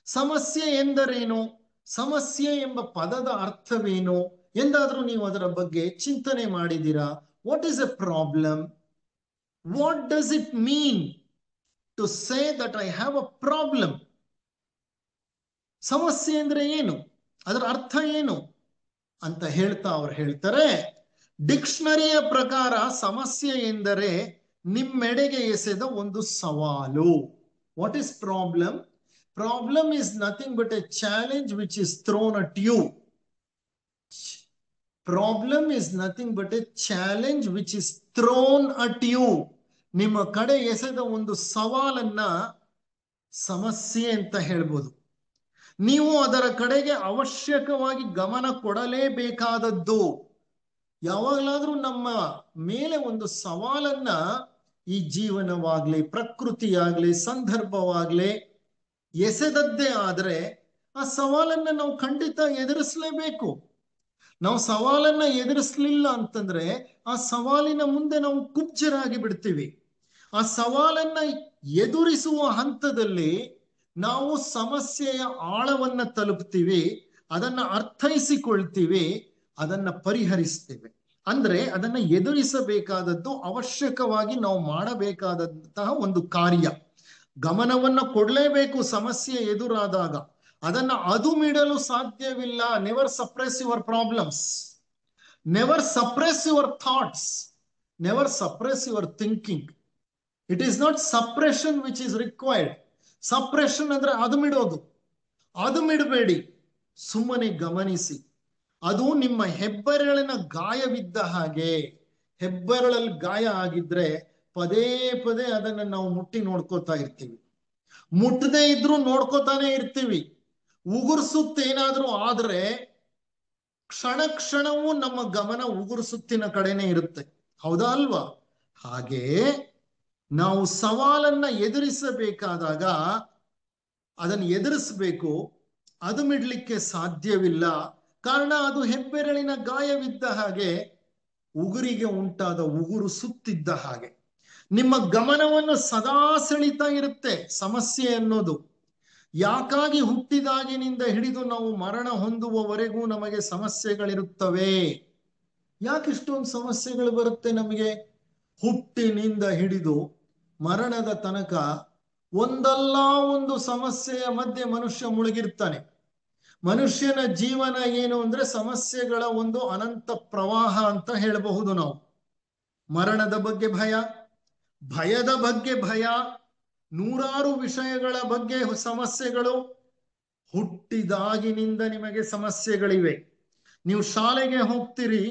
ಸಮಸ್ಯೆ ಎಂದರೇನು, ಸಮಸ್ಯೆ ಎಂಬ ಪದದ ಅರ್ಥವೇನು ಎಂದಾದ್ರೂ ನೀವು ಅದರ ಬಗ್ಗೆ ಚಿಂತನೆ ಮಾಡಿದ್ದೀರಾ? What is a problem? What does it mean to say that I have a problem? ಸಮಸ್ಯೆ ಅಂದ್ರೆ ಏನು, ಅದರ ಅರ್ಥ ಏನು ಅಂತ ಅವ್ರು ಹೇಳ್ತಾರೆ, ಡಿಕ್ಷನರಿಯ ಪ್ರಕಾರ ಸಮಸ್ಯೆ ಎಂದರೆ ನಿಮ್ಮೆಡೆಗೆ ಎಸೆದ ಒಂದು ಸವಾಲು. What is problem? Problem is nothing but a challenge which is thrown at you. Problem is nothing but a challenge which is thrown at you. ನಿಮ್ಮ ಕಡೆ ಎಸೆದ ಒಂದು ಸವಾಲನ್ನ ಸಮಸ್ಯೆ ಅಂತ ಹೇಳ್ಬೋದು. ನೀವು ಅದರ ಕಡೆಗೆ ಅವಶ್ಯಕವಾಗಿ ಗಮನ ಕೊಡಲೇಬೇಕಾದದ್ದು. ಯಾವಾಗಲಾದ್ರೂ ನಮ್ಮ ಮೇಲೆ ಒಂದು ಸವಾಲನ್ನ ಈ ಜೀವನವಾಗ್ಲಿ, ಪ್ರಕೃತಿಯಾಗ್ಲಿ, ಸಂದರ್ಭವಾಗ್ಲಿ ಎಸೆದದ್ದೇ ಆದ್ರೆ ಆ ಸವಾಲನ್ನ ನಾವು ಖಂಡಿತ ಎದುರಿಸಲೇಬೇಕು. ನಾವು ಸವಾಲನ್ನ ಎದುರಿಸಲಿಲ್ಲ ಅಂತಂದ್ರೆ ಆ ಸವಾಲಿನ ಮುಂದೆ ನಾವು ಕುಬ್ಜರಾಗಿ ಬಿಡ್ತೀವಿ. ಆ ಸವಾಲನ್ನ ಎದುರಿಸುವ ಹಂತದಲ್ಲಿ ನಾವು ಸಮಸ್ಯೆಯ ಆಳವನ್ನ ತಲುಪ್ತೀವಿ, ಅದನ್ನ ಅರ್ಥೈಸಿಕೊಳ್ತೀವಿ, ಅದನ್ನ ಪರಿಹರಿಸ್ತೇವೆ. ಅಂದ್ರೆ ಅದನ್ನ ಎದುರಿಸಬೇಕಾದದ್ದು ಅವಶ್ಯಕವಾಗಿ ನಾವು ಮಾಡಬೇಕಾದಂತಹ ಒಂದು ಕಾರ್ಯ. ಗಮನವನ್ನು ಕೊಡ್ಲೇಬೇಕು ಸಮಸ್ಯೆ ಎದುರಾದಾಗ. ಅದನ್ನ ಅದುಮಿಡಲು ಸಾಧ್ಯವಿಲ್ಲ. Never suppress your problems, never suppress your thoughts, never suppress your thinking. It is not suppression which is required. Suppression ಅಂದ್ರೆ ಅದುಮಿಡೋದು. ಅದುಮಿಡಬೇಡಿ, ಸುಮ್ಮನೆ ಗಮನಿಸಿ. ಅದು ನಿಮ್ಮ ಹೆಬ್ಬೆರಳಿನ ಗಾಯವಿದ್ದ ಹಾಗೆ. ಹೆಬ್ಬೆರಳಲ್ಲಿ ಗಾಯ ಆಗಿದ್ರೆ ಪದೇ ಪದೇ ಅದನ್ನ ನಾವು ಮುಟ್ಟಿ ನೋಡ್ಕೋತಾ ಇರ್ತೀವಿ, ಮುಟ್ಟದೇ ಇದ್ರೂ ನೋಡ್ಕೋತಾನೆ ಇರ್ತೀವಿ. ಉಗುರ್ಸುತ್ತೇನಾದ್ರೂ ಆದ್ರೆ ಕ್ಷಣ ಕ್ಷಣವೂ ನಮ್ಮ ಗಮನ ಉಗುರ್ಸುತ್ತಿನ ಕಡೆನೆ ಇರುತ್ತೆ, ಹೌದಾ ಅಲ್ವಾ? ಹಾಗೆ ನಾವು ಸವಾಲನ್ನ ಎದುರಿಸಬೇಕಾದಾಗ ಅದನ್ನು ಎದುರಿಸಬೇಕು, ಅದು ಮಿಡ್ಲಿಕ್ಕೆ ಸಾಧ್ಯವಿಲ್ಲ. ಕಾರಣ ಅದು ಹೆಬ್ಬೆರಳಿನ ಗಾಯವಿದ್ದ ಹಾಗೆ, ಉಗುರಿಗೆ ಉಂಟಾದ ಉಗುರು ಸುತ್ತಿದ್ದ ಹಾಗೆ. ನಿಮ್ಮ ಗಮನವನ್ನು ಸದಾ ಸೆಳೀತಾ ಇರುತ್ತೆ ಸಮಸ್ಯೆ ಅನ್ನೋದು. ಯಾಕಾಗಿ ಹುಟ್ಟಿದಾಗಿನಿಂದ ಹಿಡಿದು ನಾವು ಮರಣ ಹೊಂದುವವರೆಗೂ ನಮಗೆ ಸಮಸ್ಯೆಗಳಿರುತ್ತವೆ. ಯಾಕೆ ಇಷ್ಟೊಂದು ಸಮಸ್ಯೆಗಳು ಬರುತ್ತೆ ನಮಗೆ? ಹುಟ್ಟಿನಿಂದ ಹಿಡಿದು ಮರಣದ ತನಕ ಒಂದಲ್ಲ ಒಂದು ಸಮಸ್ಯೆಯ ಮಧ್ಯೆ ಮನುಷ್ಯ ಮುಳುಗಿರ್ತಾನೆ. ಮನುಷ್ಯನ ಜೀವನ ಏನು ಅಂದ್ರೆ ಸಮಸ್ಯೆಗಳ ಒಂದು ಅನಂತ ಪ್ರವಾಹ ಅಂತ ಹೇಳಬಹುದು ನಾವು. ಮರಣದ ಬಗ್ಗೆ ಭಯ, ಭಯದ ಬಗ್ಗೆ ಭಯ, ನೂರಾರು ವಿಷಯಗಳ ಬಗ್ಗೆ ಸಮಸ್ಯೆಗಳು. ಹುಟ್ಟಿದಾಗಿನಿಂದ ನಿಮಗೆ ಸಮಸ್ಯೆಗಳಿವೆ. ನೀವು ಶಾಲೆಗೆ ಹೋಗ್ತೀರಿ,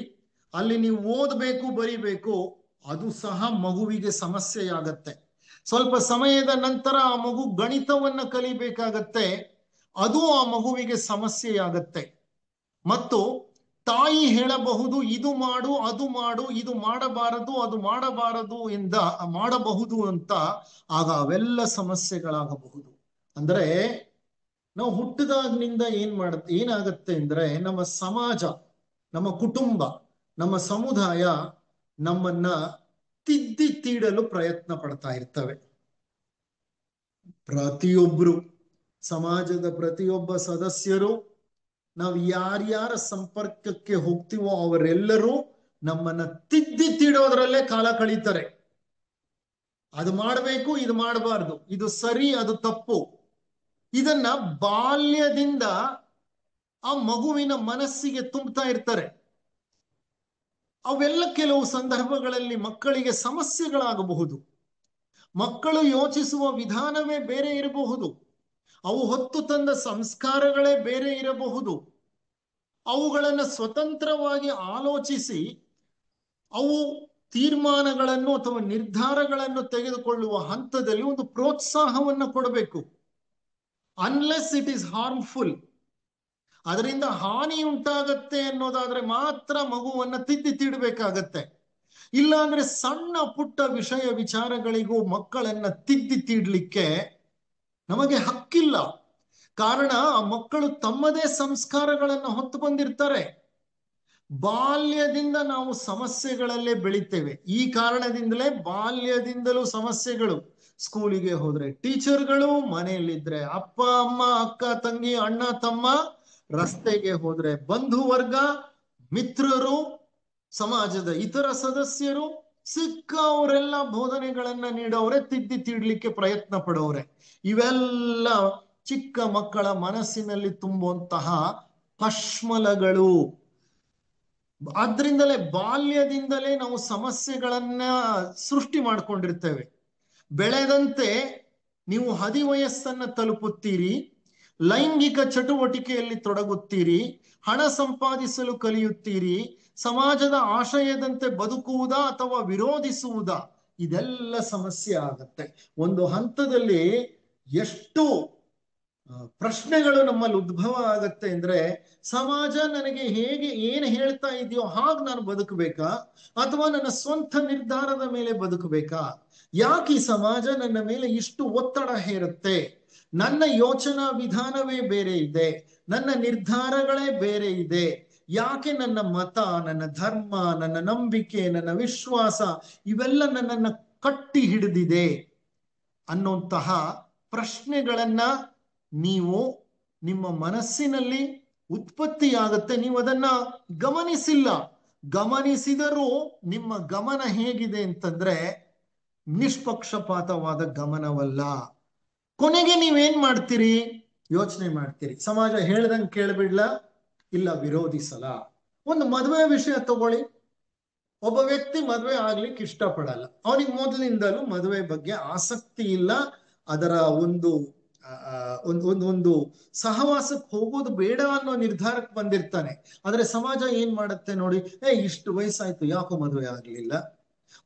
ಅಲ್ಲಿ ನೀವು ಓದಬೇಕು, ಬರಿಬೇಕು, ಅದು ಸಹ ಮಗುವಿಗೆ ಸಮಸ್ಯೆಯಾಗತ್ತೆ. ಸ್ವಲ್ಪ ಸಮಯದ ನಂತರ ಆ ಮಗು ಗಣಿತವನ್ನ ಕಲಿಬೇಕಾಗತ್ತೆ, ಅದು ಆ ಮಗುವಿಗೆ ಸಮಸ್ಯೆಯಾಗತ್ತೆ. ಮತ್ತು ತಾಯಿ ಹೇಳಬಹುದು ಇದು ಮಾಡು, ಅದು ಮಾಡು, ಇದು ಮಾಡಬಾರದು, ಅದು ಮಾಡಬಾರದು ಮಾಡಬಹುದು ಅಂತ. ಆಗ ಅವೆಲ್ಲ ಸಮಸ್ಯೆಗಳಾಗಬಹುದು. ಅಂದ್ರೆ ನಾವು ಹುಟ್ಟಿದಾಗಿನಿಂದ ಏನಾಗತ್ತೆ ಅಂದ್ರೆ ನಮ್ಮ ಸಮಾಜ, ನಮ್ಮ ಕುಟುಂಬ, ನಮ್ಮ ಸಮುದಾಯ ನಮ್ಮನ್ನ ತಿದ್ದಿ ತೀಡಲು ಪ್ರಯತ್ನ ಪಡ್ತಾ ಇರ್ತವೆ. ಪ್ರತಿಯೊಬ್ರು, ಸಮಾಜದ ಪ್ರತಿಯೊಬ್ಬ ಸದಸ್ಯರು, ನಾವು ಯಾರ್ಯಾರ ಸಂಪರ್ಕಕ್ಕೆ ಹೋಗ್ತೀವೋ ಅವರೆಲ್ಲರೂ ನಮ್ಮನ್ನ ತಿದ್ದಿ ತೀಡೋದ್ರಲ್ಲೇ ಕಾಲ ಕಳೀತಾರೆ. ಅದು ಮಾಡಬೇಕು, ಇದು ಮಾಡಬಾರ್ದು, ಇದು ಸರಿ, ಅದು ತಪ್ಪು. ಇದನ್ನ ಬಾಲ್ಯದಿಂದ ಆ ಮಗುವಿನ ಮನಸ್ಸಿಗೆ ತುಂಬುತ್ತಾ ಇರ್ತಾರೆ. ಅವೆಲ್ಲ ಕೆಲವು ಸಂದರ್ಭಗಳಲ್ಲಿ ಮಕ್ಕಳಿಗೆ ಸಮಸ್ಯೆಗಳಾಗಬಹುದು. ಮಕ್ಕಳು ಯೋಚಿಸುವ ವಿಧಾನವೇ ಬೇರೆ ಇರಬಹುದು, ಅವು ಹೊತ್ತು ತಂದ ಸಂಸ್ಕಾರಗಳೇ ಬೇರೆ ಇರಬಹುದು. ಅವುಗಳನ್ನು ಸ್ವತಂತ್ರವಾಗಿ ಆಲೋಚಿಸಿ ಅವು ತೀರ್ಮಾನಗಳನ್ನು ಅಥವಾ ನಿರ್ಧಾರಗಳನ್ನು ತೆಗೆದುಕೊಳ್ಳುವ ಹಂತದಲ್ಲಿ ಒಂದು ಪ್ರೋತ್ಸಾಹವನ್ನು ಕೊಡಬೇಕು. ಅನ್ಲೆಸ್ ಇಟ್ ಈಸ್ ಹಾರ್ಮ್ಫುಲ್, ಅದರಿಂದ ಹಾನಿ ಉಂಟಾಗತ್ತೆ ಅನ್ನೋದಾದ್ರೆ ಮಾತ್ರ ಮಗುವನ್ನ ತಿದ್ದಬೇಕಾಗತ್ತೆ. ಇಲ್ಲಾಂದ್ರೆ ಸಣ್ಣ ಪುಟ್ಟ ವಿಷಯ ವಿಚಾರಗಳಿಗೂ ಮಕ್ಕಳನ್ನ ತಿದ್ದಲಿಕ್ಕೆ ನಮಗೆ ಹಕ್ಕಿಲ್ಲ. ಕಾರಣ ಆ ಮಕ್ಕಳು ತಮ್ಮದೇ ಸಂಸ್ಕಾರಗಳನ್ನು ಹೊತ್ತು ಬಂದಿರ್ತಾರೆ. ಬಾಲ್ಯದಿಂದ ನಾವು ಸಮಸ್ಯೆಗಳಲ್ಲೇ ಬೆಳಿತೇವೆ. ಈ ಕಾರಣದಿಂದಲೇ ಬಾಲ್ಯದಿಂದಲೂ ಸಮಸ್ಯೆಗಳು. ಸ್ಕೂಲಿಗೆ ಹೋದ್ರೆ ಟೀಚರ್ಗಳು, ಮನೆಯಲ್ಲಿದ್ರೆ ಅಪ್ಪ ಅಮ್ಮ, ಅಕ್ಕ ತಂಗಿ, ಅಣ್ಣ ತಮ್ಮ, ರಸ್ತೆಗೆ ಹೋದ್ರೆ ಬಂಧು ವರ್ಗ, ಮಿತ್ರರು, ಸಮಾಜದ ಇತರ ಸದಸ್ಯರು, ಸಿಕ್ಕ ಅವರೆಲ್ಲ ಬೋಧನೆಗಳನ್ನ ನೀಡೋರೆ, ತಿಡ್ಲಿಕ್ಕೆ ಪ್ರಯತ್ನ ಪಡೋರೆ. ಇವೆಲ್ಲ ಚಿಕ್ಕ ಮಕ್ಕಳ ಮನಸ್ಸಿನಲ್ಲಿ ತುಂಬುವಂತಹ ಪಶ್ಮಲಗಳು. ಆದ್ರಿಂದಲೇ ಬಾಲ್ಯದಿಂದಲೇ ನಾವು ಸಮಸ್ಯೆಗಳನ್ನ ಸೃಷ್ಟಿ ಮಾಡ್ಕೊಂಡಿರ್ತೇವೆ. ಬೆಳೆದಂತೆ ನೀವು ಹದಿವಯಸ್ಸನ್ನ ತಲುಪುತ್ತೀರಿ, ಲೈಂಗಿಕ ಚಟುವಟಿಕೆಯಲ್ಲಿ ತೊಡಗುತ್ತೀರಿ, ಹಣ ಸಂಪಾದಿಸಲು ಕಲಿಯುತ್ತೀರಿ, ಸಮಾಜದ ಆಶಯದಂತೆ ಬದುಕುವುದಾ ಅಥವಾ ವಿರೋಧಿಸುವುದಾ, ಇದೆಲ್ಲ ಸಮಸ್ಯೆ ಆಗತ್ತೆ. ಒಂದು ಹಂತದಲ್ಲಿ ಎಷ್ಟು ಪ್ರಶ್ನೆಗಳು ನಮ್ಮಲ್ಲಿ ಉದ್ಭವ ಆಗತ್ತೆ ಅಂದ್ರೆ, ಸಮಾಜ ನನಗೆ ಹೇಗೆ ಏನು ಹೇಳ್ತಾ ಇದೆಯೋ ಹಾಗೆ ನಾನು ಬದುಕಬೇಕಾ ಅಥವಾ ನನ್ನ ಸ್ವಂತ ನಿರ್ಧಾರದ ಮೇಲೆ ಬದುಕಬೇಕಾ? ಯಾಕೆ ಈ ಸಮಾಜ ನನ್ನ ಮೇಲೆ ಇಷ್ಟು ಒತ್ತಡ ಹೇರುತ್ತೆ? ನನ್ನ ಯೋಚನಾ ವಿಧಾನವೇ ಬೇರೆ ಇದೆ, ನನ್ನ ನಿರ್ಧಾರಗಳೇ ಬೇರೆ ಇದೆ. ಯಾಕೆ ನನ್ನ ಮತ, ನನ್ನ ಧರ್ಮ, ನನ್ನ ನಂಬಿಕೆ, ನನ್ನ ವಿಶ್ವಾಸ ಇವೆಲ್ಲ ನನ್ನನ್ನು ಕಟ್ಟಿ ಹಿಡಿದಿದೆ ಅನ್ನುವಂತಹ ಪ್ರಶ್ನೆಗಳನ್ನ ನೀವು ನಿಮ್ಮ ಮನಸ್ಸಿನಲ್ಲಿ ಉತ್ಪತ್ತಿಯಾಗತ್ತೆ. ನೀವು ಅದನ್ನ ಗಮನಿಸಿಲ್ಲ. ಗಮನಿಸಿದರೂ ನಿಮ್ಮ ಗಮನ ಹೇಗಿದೆ ಅಂತಂದ್ರೆ ನಿಷ್ಪಕ್ಷಪಾತವಾದ ಗಮನವಲ್ಲ. ಕೊನೆಗೆ ನೀವೇನ್ ಮಾಡ್ತೀರಿ? ಯೋಚನೆ ಮಾಡ್ತೀರಿ, ಸಮಾಜ ಹೇಳ್ದಂಗೆ ಕೇಳ್ಬಿಡ್ಲ, ಇಲ್ಲ ವಿರೋಧಿಸಲ. ಒಂದು ಮದುವೆ ವಿಷಯ ತಗೊಳ್ಳಿ. ಒಬ್ಬ ವ್ಯಕ್ತಿ ಮದುವೆ ಆಗ್ಲಿಕ್ಕೆ ಇಷ್ಟಪಡಲ್ಲ. ಅವನಿಗೆ ಮೊದಲಿಂದಲೂ ಮದುವೆ ಬಗ್ಗೆ ಆಸಕ್ತಿ ಇಲ್ಲ. ಅದರ ಒಂದು ಒಂದು ಸಹವಾಸಕ್ಕೆ ಹೋಗೋದು ಬೇಡ ಅನ್ನೋ ನಿರ್ಧಾರಕ್ಕೆ ಬಂದಿರ್ತಾನೆ. ಆದ್ರೆ ಸಮಾಜ ಏನ್ ಮಾಡುತ್ತೆ ನೋಡಿ, ಇಷ್ಟು ವಯಸ್ಸಾಯ್ತು ಯಾಕೋ ಮದುವೆ ಆಗ್ಲಿಲ್ಲ.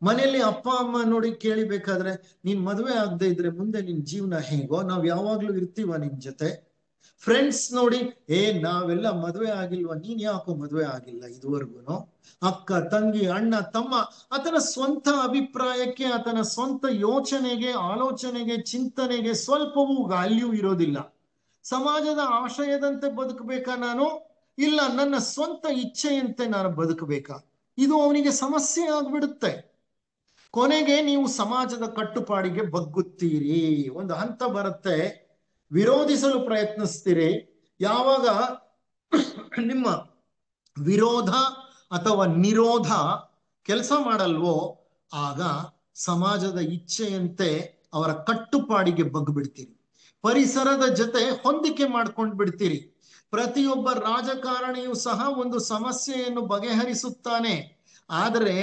ಮನೆಯಲ್ಲಿ ಅಪ್ಪ ಅಮ್ಮ ನೋಡಿ ಕೇಳಿಬೇಕಾದ್ರೆ, ನೀನ್ ಮದುವೆ ಆಗದೆ ಇದ್ರೆ ಮುಂದೆ ನಿನ್ ಜೀವನ ಹೇಗೋ, ನಾವ್ ಯಾವಾಗ್ಲೂ ಇರ್ತೀವ ನಿನ್ ಜೊತೆ. ಫ್ರೆಂಡ್ಸ್ ನೋಡಿ, ನಾವೆಲ್ಲ ಮದುವೆ ಆಗಿಲ್ವಾ, ನೀನ್ ಯಾಕೋ ಮದುವೆ ಆಗಿಲ್ಲ ಇದುವರೆಗೂ. ಅಕ್ಕ ತಂಗಿ, ಅಣ್ಣ ತಮ್ಮ, ಆತನ ಸ್ವಂತ ಅಭಿಪ್ರಾಯಕ್ಕೆ, ಆತನ ಸ್ವಂತ ಯೋಚನೆಗೆ, ಆಲೋಚನೆಗೆ, ಚಿಂತನೆಗೆ ಸ್ವಲ್ಪವೂ ವ್ಯಾಲ್ಯೂ ಇರೋದಿಲ್ಲ. ಸಮಾಜದ ಆಶಯದಂತೆ ಬದುಕಬೇಕಾ ನಾನು, ಇಲ್ಲ ನನ್ನ ಸ್ವಂತ ಇಚ್ಛೆಯಂತೆ ನಾನು ಬದುಕಬೇಕಾ? ಇದು ಅವನಿಗೆ ಸಮಸ್ಯೆ ಆಗ್ಬಿಡುತ್ತೆ. ಕೊನೆಗೆ ನೀವು ಸಮಾಜದ ಕಟ್ಟುಪಾಡಿಗೆ ಬಗ್ಗುತ್ತೀರಿ. ಒಂದು ಹಂತ ಬರುತ್ತೆ, ವಿರೋಧಿಸಲು ಪ್ರಯತ್ನಿಸ್ತೀರಿ. ಯಾವಾಗ ನಿಮ್ಮ ವಿರೋಧ ಅಥವಾ ನಿರೋಧ ಕೆಲಸ ಮಾಡಲ್ವೋ, ಆಗ ಸಮಾಜದ ಇಚ್ಛೆಯಂತೆ ಅವರ ಕಟ್ಟುಪಾಡಿಗೆ ಬಗ್ಬಿಡ್ತೀರಿ. ಪರಿಸರದ ಜೊತೆ ಹೊಂದಿಕೆ ಮಾಡ್ಕೊಂಡು ಬಿಡ್ತೀರಿ. ಪ್ರತಿಯೊಬ್ಬ ರಾಜಕಾರಣಿಯೂ ಸಹ ಒಂದು ಸಮಸ್ಯೆಯನ್ನು ಬಗೆಹರಿಸುತ್ತಾನೆ. ಆದರೆ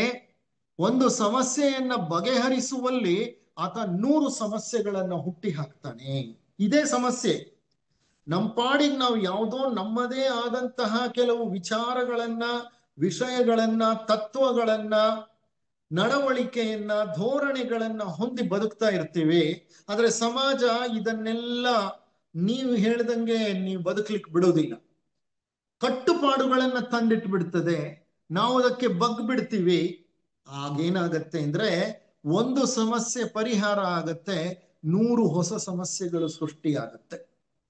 ಒಂದು ಸಮಸ್ಯೆಯನ್ನ ಬಗೆಹರಿಸುವಲ್ಲಿ ಆತ 100 ಸಮಸ್ಯೆಗಳನ್ನ ಹುಟ್ಟಿ ಹಾಕ್ತಾನೆ. ಇದೇ ಸಮಸ್ಯೆ. ನಮ್ಮ ಪಾಡಿಗೆ ನಾವು ಯಾವುದೋ ನಮ್ಮದೇ ಆದಂತಹ ಕೆಲವು ವಿಚಾರಗಳನ್ನ, ವಿಷಯಗಳನ್ನ, ತತ್ವಗಳನ್ನ, ನಡವಳಿಕೆಯನ್ನ, ಧೋರಣೆಗಳನ್ನ ಹೊಂದಿ ಬದುಕ್ತಾ ಇರ್ತೀವಿ. ಆದ್ರೆ ಸಮಾಜ ಇದನ್ನೆಲ್ಲ ನೀವು ಹೇಳ್ದಂಗೆ ನೀವು ಬದುಕಲಿಕ್ಕೆ ಬಿಡೋದಿಲ್ಲ. ಕಟ್ಟುಪಾಡುಗಳನ್ನ ತಂದಿಟ್ಟು ಬಿಡ್ತದೆ. ನಾವು ಅದಕ್ಕೆ ಬಿಡ್ತೀವಿ. ಆಗೇನಾಗತ್ತೆ ಅಂದ್ರೆ, ಒಂದು ಸಮಸ್ಯೆ ಪರಿಹಾರ ಆಗತ್ತೆ, 100 ಹೊಸ ಸಮಸ್ಯೆಗಳು ಸೃಷ್ಟಿಯಾಗತ್ತೆ.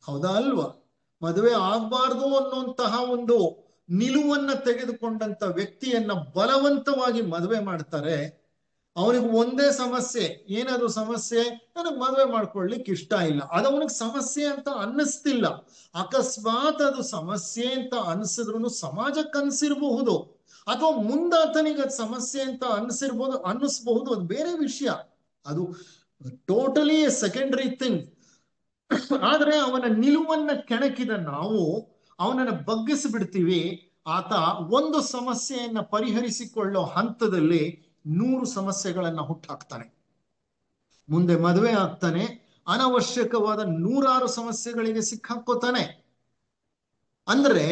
ಹೌದಾ ಅಲ್ವಾ? ಮದುವೆ ಆಗ್ಬಾರ್ದು ಅನ್ನುವಂತಹ ಒಂದು ನಿಲುವನ್ನ ತೆಗೆದುಕೊಂಡಂತ ವ್ಯಕ್ತಿಯನ್ನ ಬಲವಂತವಾಗಿ ಮದುವೆ ಮಾಡ್ತಾರೆ. ಅವನಿಗೆ ಒಂದೇ ಸಮಸ್ಯೆ. ಏನದು ಸಮಸ್ಯೆ? ನನಗೆ ಮದುವೆ ಮಾಡ್ಕೊಳ್ಲಿಕ್ಕೆ ಇಷ್ಟ ಇಲ್ಲ. ಅದು ಅವನಿಗೆ ಸಮಸ್ಯೆ ಅಂತ ಅನ್ನಿಸ್ತಿಲ್ಲ. ಅಕಸ್ಮಾತ್ ಅದು ಸಮಸ್ಯೆ ಅಂತ ಅನ್ಸಿದ್ರು ಸಮಾಜಕ್ಕೆ ಅನ್ಸಿರ್ಬಹುದು, ಅಥವಾ ಮುಂದಾತನಿಗೆ ಅದು ಸಮಸ್ಯೆ ಅಂತ ಅನ್ನಿಸ್ಬಹುದು. ಅದು ಬೇರೆ ವಿಷಯ. ಅದು ಟೋಟಲಿ ಸೆಕೆಂಡರಿ ಥಿಂಗ್. ಆದ್ರೆ ಅವನ ನಿಲುವನ್ನ ಕೆಣಕಿದ ನಾವು ಅವನನ್ನ ಬಗ್ಗಿಸಿಬಿಡ್ತೀವಿ. ಆತ ಒಂದು ಸಮಸ್ಯೆಯನ್ನ ಪರಿಹರಿಸಿಕೊಳ್ಳೋ ಹಂತದಲ್ಲಿ 100 ಸಮಸ್ಯೆಗಳನ್ನ ಹುಟ್ಟಾಕ್ತಾನೆ. ಮುಂದೆ ಮದುವೆ ಆಗ್ತಾನೆ, ಅನವಶ್ಯಕವಾದ 106 ಸಮಸ್ಯೆಗಳಿಗೆ ಸಿಕ್ಕಾಕೋತಾನೆ. ಅಂದ್ರೆ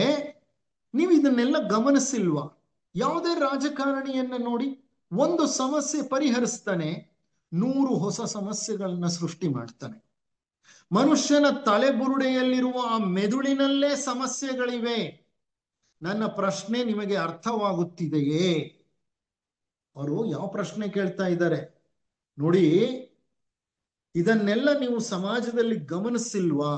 ನೀವು ಇದನ್ನೆಲ್ಲ ಗಮನಿಸಿಲ್ವಾ? ಯಾವುದೇ ರಾಜಕಾರಣಿಯನ್ನ ನೋಡಿ, ಒಂದು ಸಮಸ್ಯೆ ಪರಿಹರಿಸ್ತಾನೆ, 100 ಹೊಸ ಸಮಸ್ಯೆಗಳನ್ನ ಸೃಷ್ಟಿ ಮಾಡ್ತಾನೆ. ಮನುಷ್ಯನ ತಲೆಬುರುಡೆಯಲ್ಲಿರುವ ಆ ಮೆದುಳಿನಲ್ಲೇ ಸಮಸ್ಯೆಗಳಿವೆ. ನನ್ನ ಪ್ರಶ್ನೆ ನಿಮಗೆ ಅರ್ಥವಾಗುತ್ತಿದೆಯೇ? ಅವರು ಯಾವ ಪ್ರಶ್ನೆ ಕೇಳ್ತಾ ಇದ್ದಾರೆ ನೋಡಿ, ಇದನ್ನೆಲ್ಲ ನೀವು ಸಮಾಜದಲ್ಲಿ ಗಮನಿಸಿಲ್ವಾ?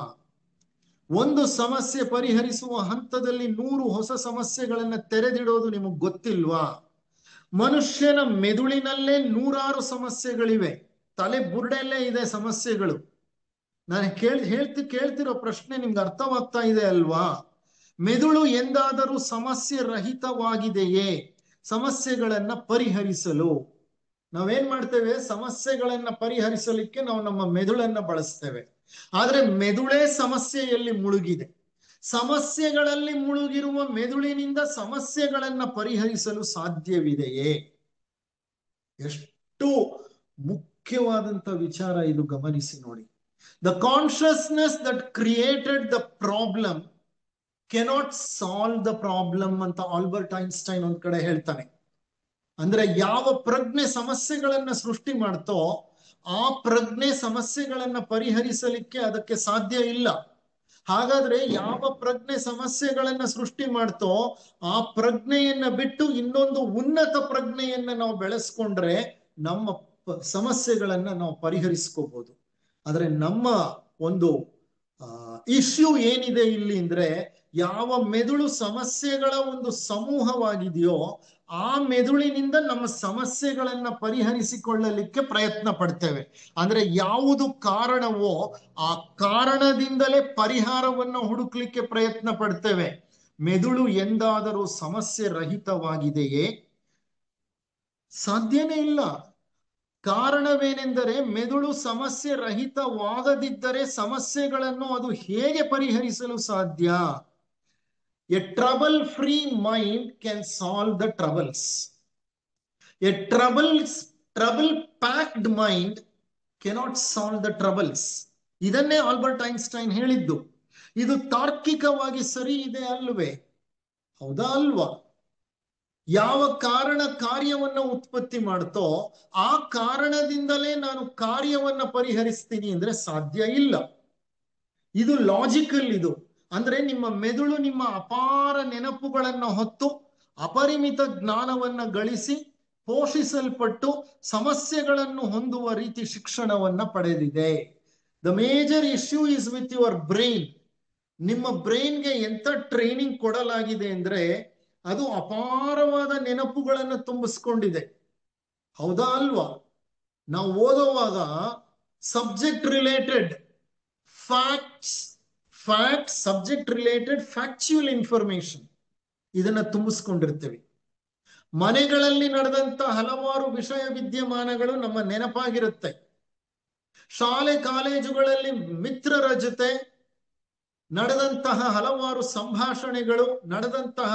ಒಂದು ಸಮಸ್ಯೆ ಪರಿಹರಿಸುವ ಹಂತದಲ್ಲಿ 100 ಹೊಸ ಸಮಸ್ಯೆಗಳನ್ನ ತೆರೆದಿಡೋದು ನಿಮಗೆ ಗೊತ್ತಿಲ್ವಾ? ಮನುಷ್ಯನ ಮೆದುಳಿನಲ್ಲೇ 100 ಸಮಸ್ಯೆಗಳಿವೆ, ತಲೆ ಬುರುಡೆಯಲ್ಲೇ ಇದೆ ಸಮಸ್ಯೆಗಳು. ನಾನು ಕೇಳ್ತಿರೋ ಪ್ರಶ್ನೆ ನಿಮ್ಗೆ ಅರ್ಥವಾಗ್ತಾ ಇದೆ ಅಲ್ವಾ? ಮೆದುಳು ಎಂದಾದರೂ ಸಮಸ್ಯೆ ರಹಿತವಾಗಿದೆಯೇ ಸಮಸ್ಯೆಗಳನ್ನ ಪರಿಹರಿಸಲು? ನಾವೇನ್ ಮಾಡ್ತೇವೆ, ಸಮಸ್ಯೆಗಳನ್ನ ಪರಿಹರಿಸಲಿಕ್ಕೆ ನಾವು ನಮ್ಮ ಮೆದುಳನ್ನ ಬಳಸ್ತೇವೆ. ಆದ್ರೆ ಮೆದುಳೇ ಸಮಸ್ಯೆಯಲ್ಲಿ ಮುಳುಗಿದೆ. ಸಮಸ್ಯೆಗಳಲ್ಲಿ ಮುಳುಗಿರುವ ಮೆದುಳಿನಿಂದ ಸಮಸ್ಯೆಗಳನ್ನ ಪರಿಹರಿಸಲು ಸಾಧ್ಯವಿದೆಯೇ? ಎಷ್ಟು ಮುಖ್ಯವಾದಂತ ವಿಚಾರ ಇದು, ಗಮನಿಸಿ ನೋಡಿ. The consciousness that created the problem cannot solve the problem ಅಂತ ಆಲ್ಬರ್ಟ್ ಐನ್ಸ್ಟೈನ್ ಒಂದ್ ಕಡೆ ಹೇಳ್ತಾನೆ. ಅಂದ್ರೆ ಯಾವ ಪ್ರಜ್ಞೆ ಸಮಸ್ಯೆಗಳನ್ನ ಸೃಷ್ಟಿ ಮಾಡ್ತೋ ಆ ಪ್ರಜ್ಞೆ ಸಮಸ್ಯೆಗಳನ್ನ ಪರಿಹರಿಸಲಿಕ್ಕೆ ಅದಕ್ಕೆ ಸಾಧ್ಯ ಇಲ್ಲ. ಹಾಗಾದ್ರೆ ಯಾವ ಪ್ರಜ್ಞೆ ಸಮಸ್ಯೆಗಳನ್ನ ಸೃಷ್ಟಿ ಮಾಡ್ತೋ ಆ ಪ್ರಜ್ಞೆಯನ್ನ ಬಿಟ್ಟು ಇನ್ನೊಂದು ಉನ್ನತ ಪ್ರಜ್ಞೆಯನ್ನ ನಾವು ಬೆಳೆಸ್ಕೊಂಡ್ರೆ ನಮ್ಮ ಸಮಸ್ಯೆಗಳನ್ನ ನಾವು ಪರಿಹರಿಸ್ಕೋಬಹುದು. ಆದ್ರೆ ನಮ್ಮ ಒಂದು ಇಶ್ಯೂ ಏನಿದೆ ಇಲ್ಲಿ ಅಂದ್ರೆ, ಯಾವ ಮೆದುಳು ಸಮಸ್ಯೆಗಳ ಒಂದು ಸಮೂಹವಾಗಿದೆಯೋ ಆ ಮೆದುಳಿನಿಂದ ನಮ್ಮ ಸಮಸ್ಯೆಗಳನ್ನ ಪರಿಹರಿಸಿಕೊಳ್ಳಲಿಕ್ಕೆ ಪ್ರಯತ್ನ ಪಡ್ತೇವೆ. ಅಂದ್ರೆ ಯಾವುದು ಕಾರಣವೋ ಆ ಕಾರಣದಿಂದಲೇ ಪರಿಹಾರವನ್ನು ಹುಡುಕ್ಲಿಕ್ಕೆ ಪ್ರಯತ್ನ ಪಡ್ತೇವೆ. ಮೆದುಳು ಎಂದಾದರೂ ಸಮಸ್ಯೆ ರಹಿತವಾಗಿದೆಯೇ? ಸಾಧ್ಯನೇ ಇಲ್ಲ. ಕಾರಣವೇನೆಂದರೆ, ಮೆದುಳು ಸಮಸ್ಯೆ ರಹಿತವಾಗದಿದ್ದರೆ ಸಮಸ್ಯೆಗಳನ್ನು ಅದು ಹೇಗೆ ಪರಿಹರಿಸಲು ಸಾಧ್ಯ? A trouble free mind can solve the troubles. A trouble packed mind cannot solve the troubles. ಇದನ್ನೇ ಆಲ್ಬರ್ಟ್ ಐನ್ಸ್ಟೈನ್ ಹೇಳಿದ್ದು. ಇದು ತಾರ್ಕಿಕವಾಗಿ ಸರಿ ಇದೆ ಅಲ್ವೇ? ಹೌದಾ ಅಲ್ವಾ? ಯಾವ ಕಾರಣ ಕಾರ್ಯವನ್ನ ಉತ್ಪತ್ತಿ ಮಾಡ್ತೋ ಆ ಕಾರಣದಿಂದಲೇ ನಾನು ಕಾರ್ಯವನ್ನ ಪರಿಹರಿಸ್ತೀನಿ ಅಂದ್ರೆ ಸಾಧ್ಯ ಇಲ್ಲ. ಇದು ಲಾಜಿಕಲ್. ಇದು ಅಂದ್ರೆ ನಿಮ್ಮ ಮೆದುಳು ನಿಮ್ಮ ಅಪಾರ ನೆನಪುಗಳನ್ನ ಹೊತ್ತು ಅಪರಿಮಿತ ಜ್ಞಾನವನ್ನ ಗಳಿಸಿ ಪೋಷಿಸಲ್ಪಟ್ಟು ಸಮಸ್ಯೆಗಳನ್ನು ಹೊಂದುವ ರೀತಿ ಶಿಕ್ಷಣವನ್ನ ಪಡೆದಿದೆ. The major issue is with your brain. ನಿಮ್ಮ ಬ್ರೈನ್ಗೆ ಎಂತ ಟ್ರೈನಿಂಗ್ ಕೊಡಲಾಗಿದೆ ಅಂದ್ರೆ ಅದು ಅಪಾರವಾದ ನೆನಪುಗಳನ್ನು ತುಂಬಿಸ್ಕೊಂಡಿದೆ. ಹೌದಾ ಅಲ್ವಾ? ನಾವು ಓದುವಾಗ subject related fact subject related factual information ಇದನ್ನ ತುಂಬಿಸ್ಕೊಂಡಿರ್ತೇವೆ. ಮನೆಗಳಲ್ಲಿ ನಡೆದಂತ ಹಲವಾರು ವಿಷಯ ವಿದ್ಯಮಾನಗಳು ನಮ್ಮ ನೆನಪಾಗಿರುತ್ತೆ. ಶಾಲೆ ಕಾಲೇಜುಗಳಲ್ಲಿ ಮಿತ್ರರ ಜೊತೆ ನಡೆದಂತಹ ಹಲವಾರು ಸಂಭಾಷಣೆಗಳು, ನಡೆದಂತಹ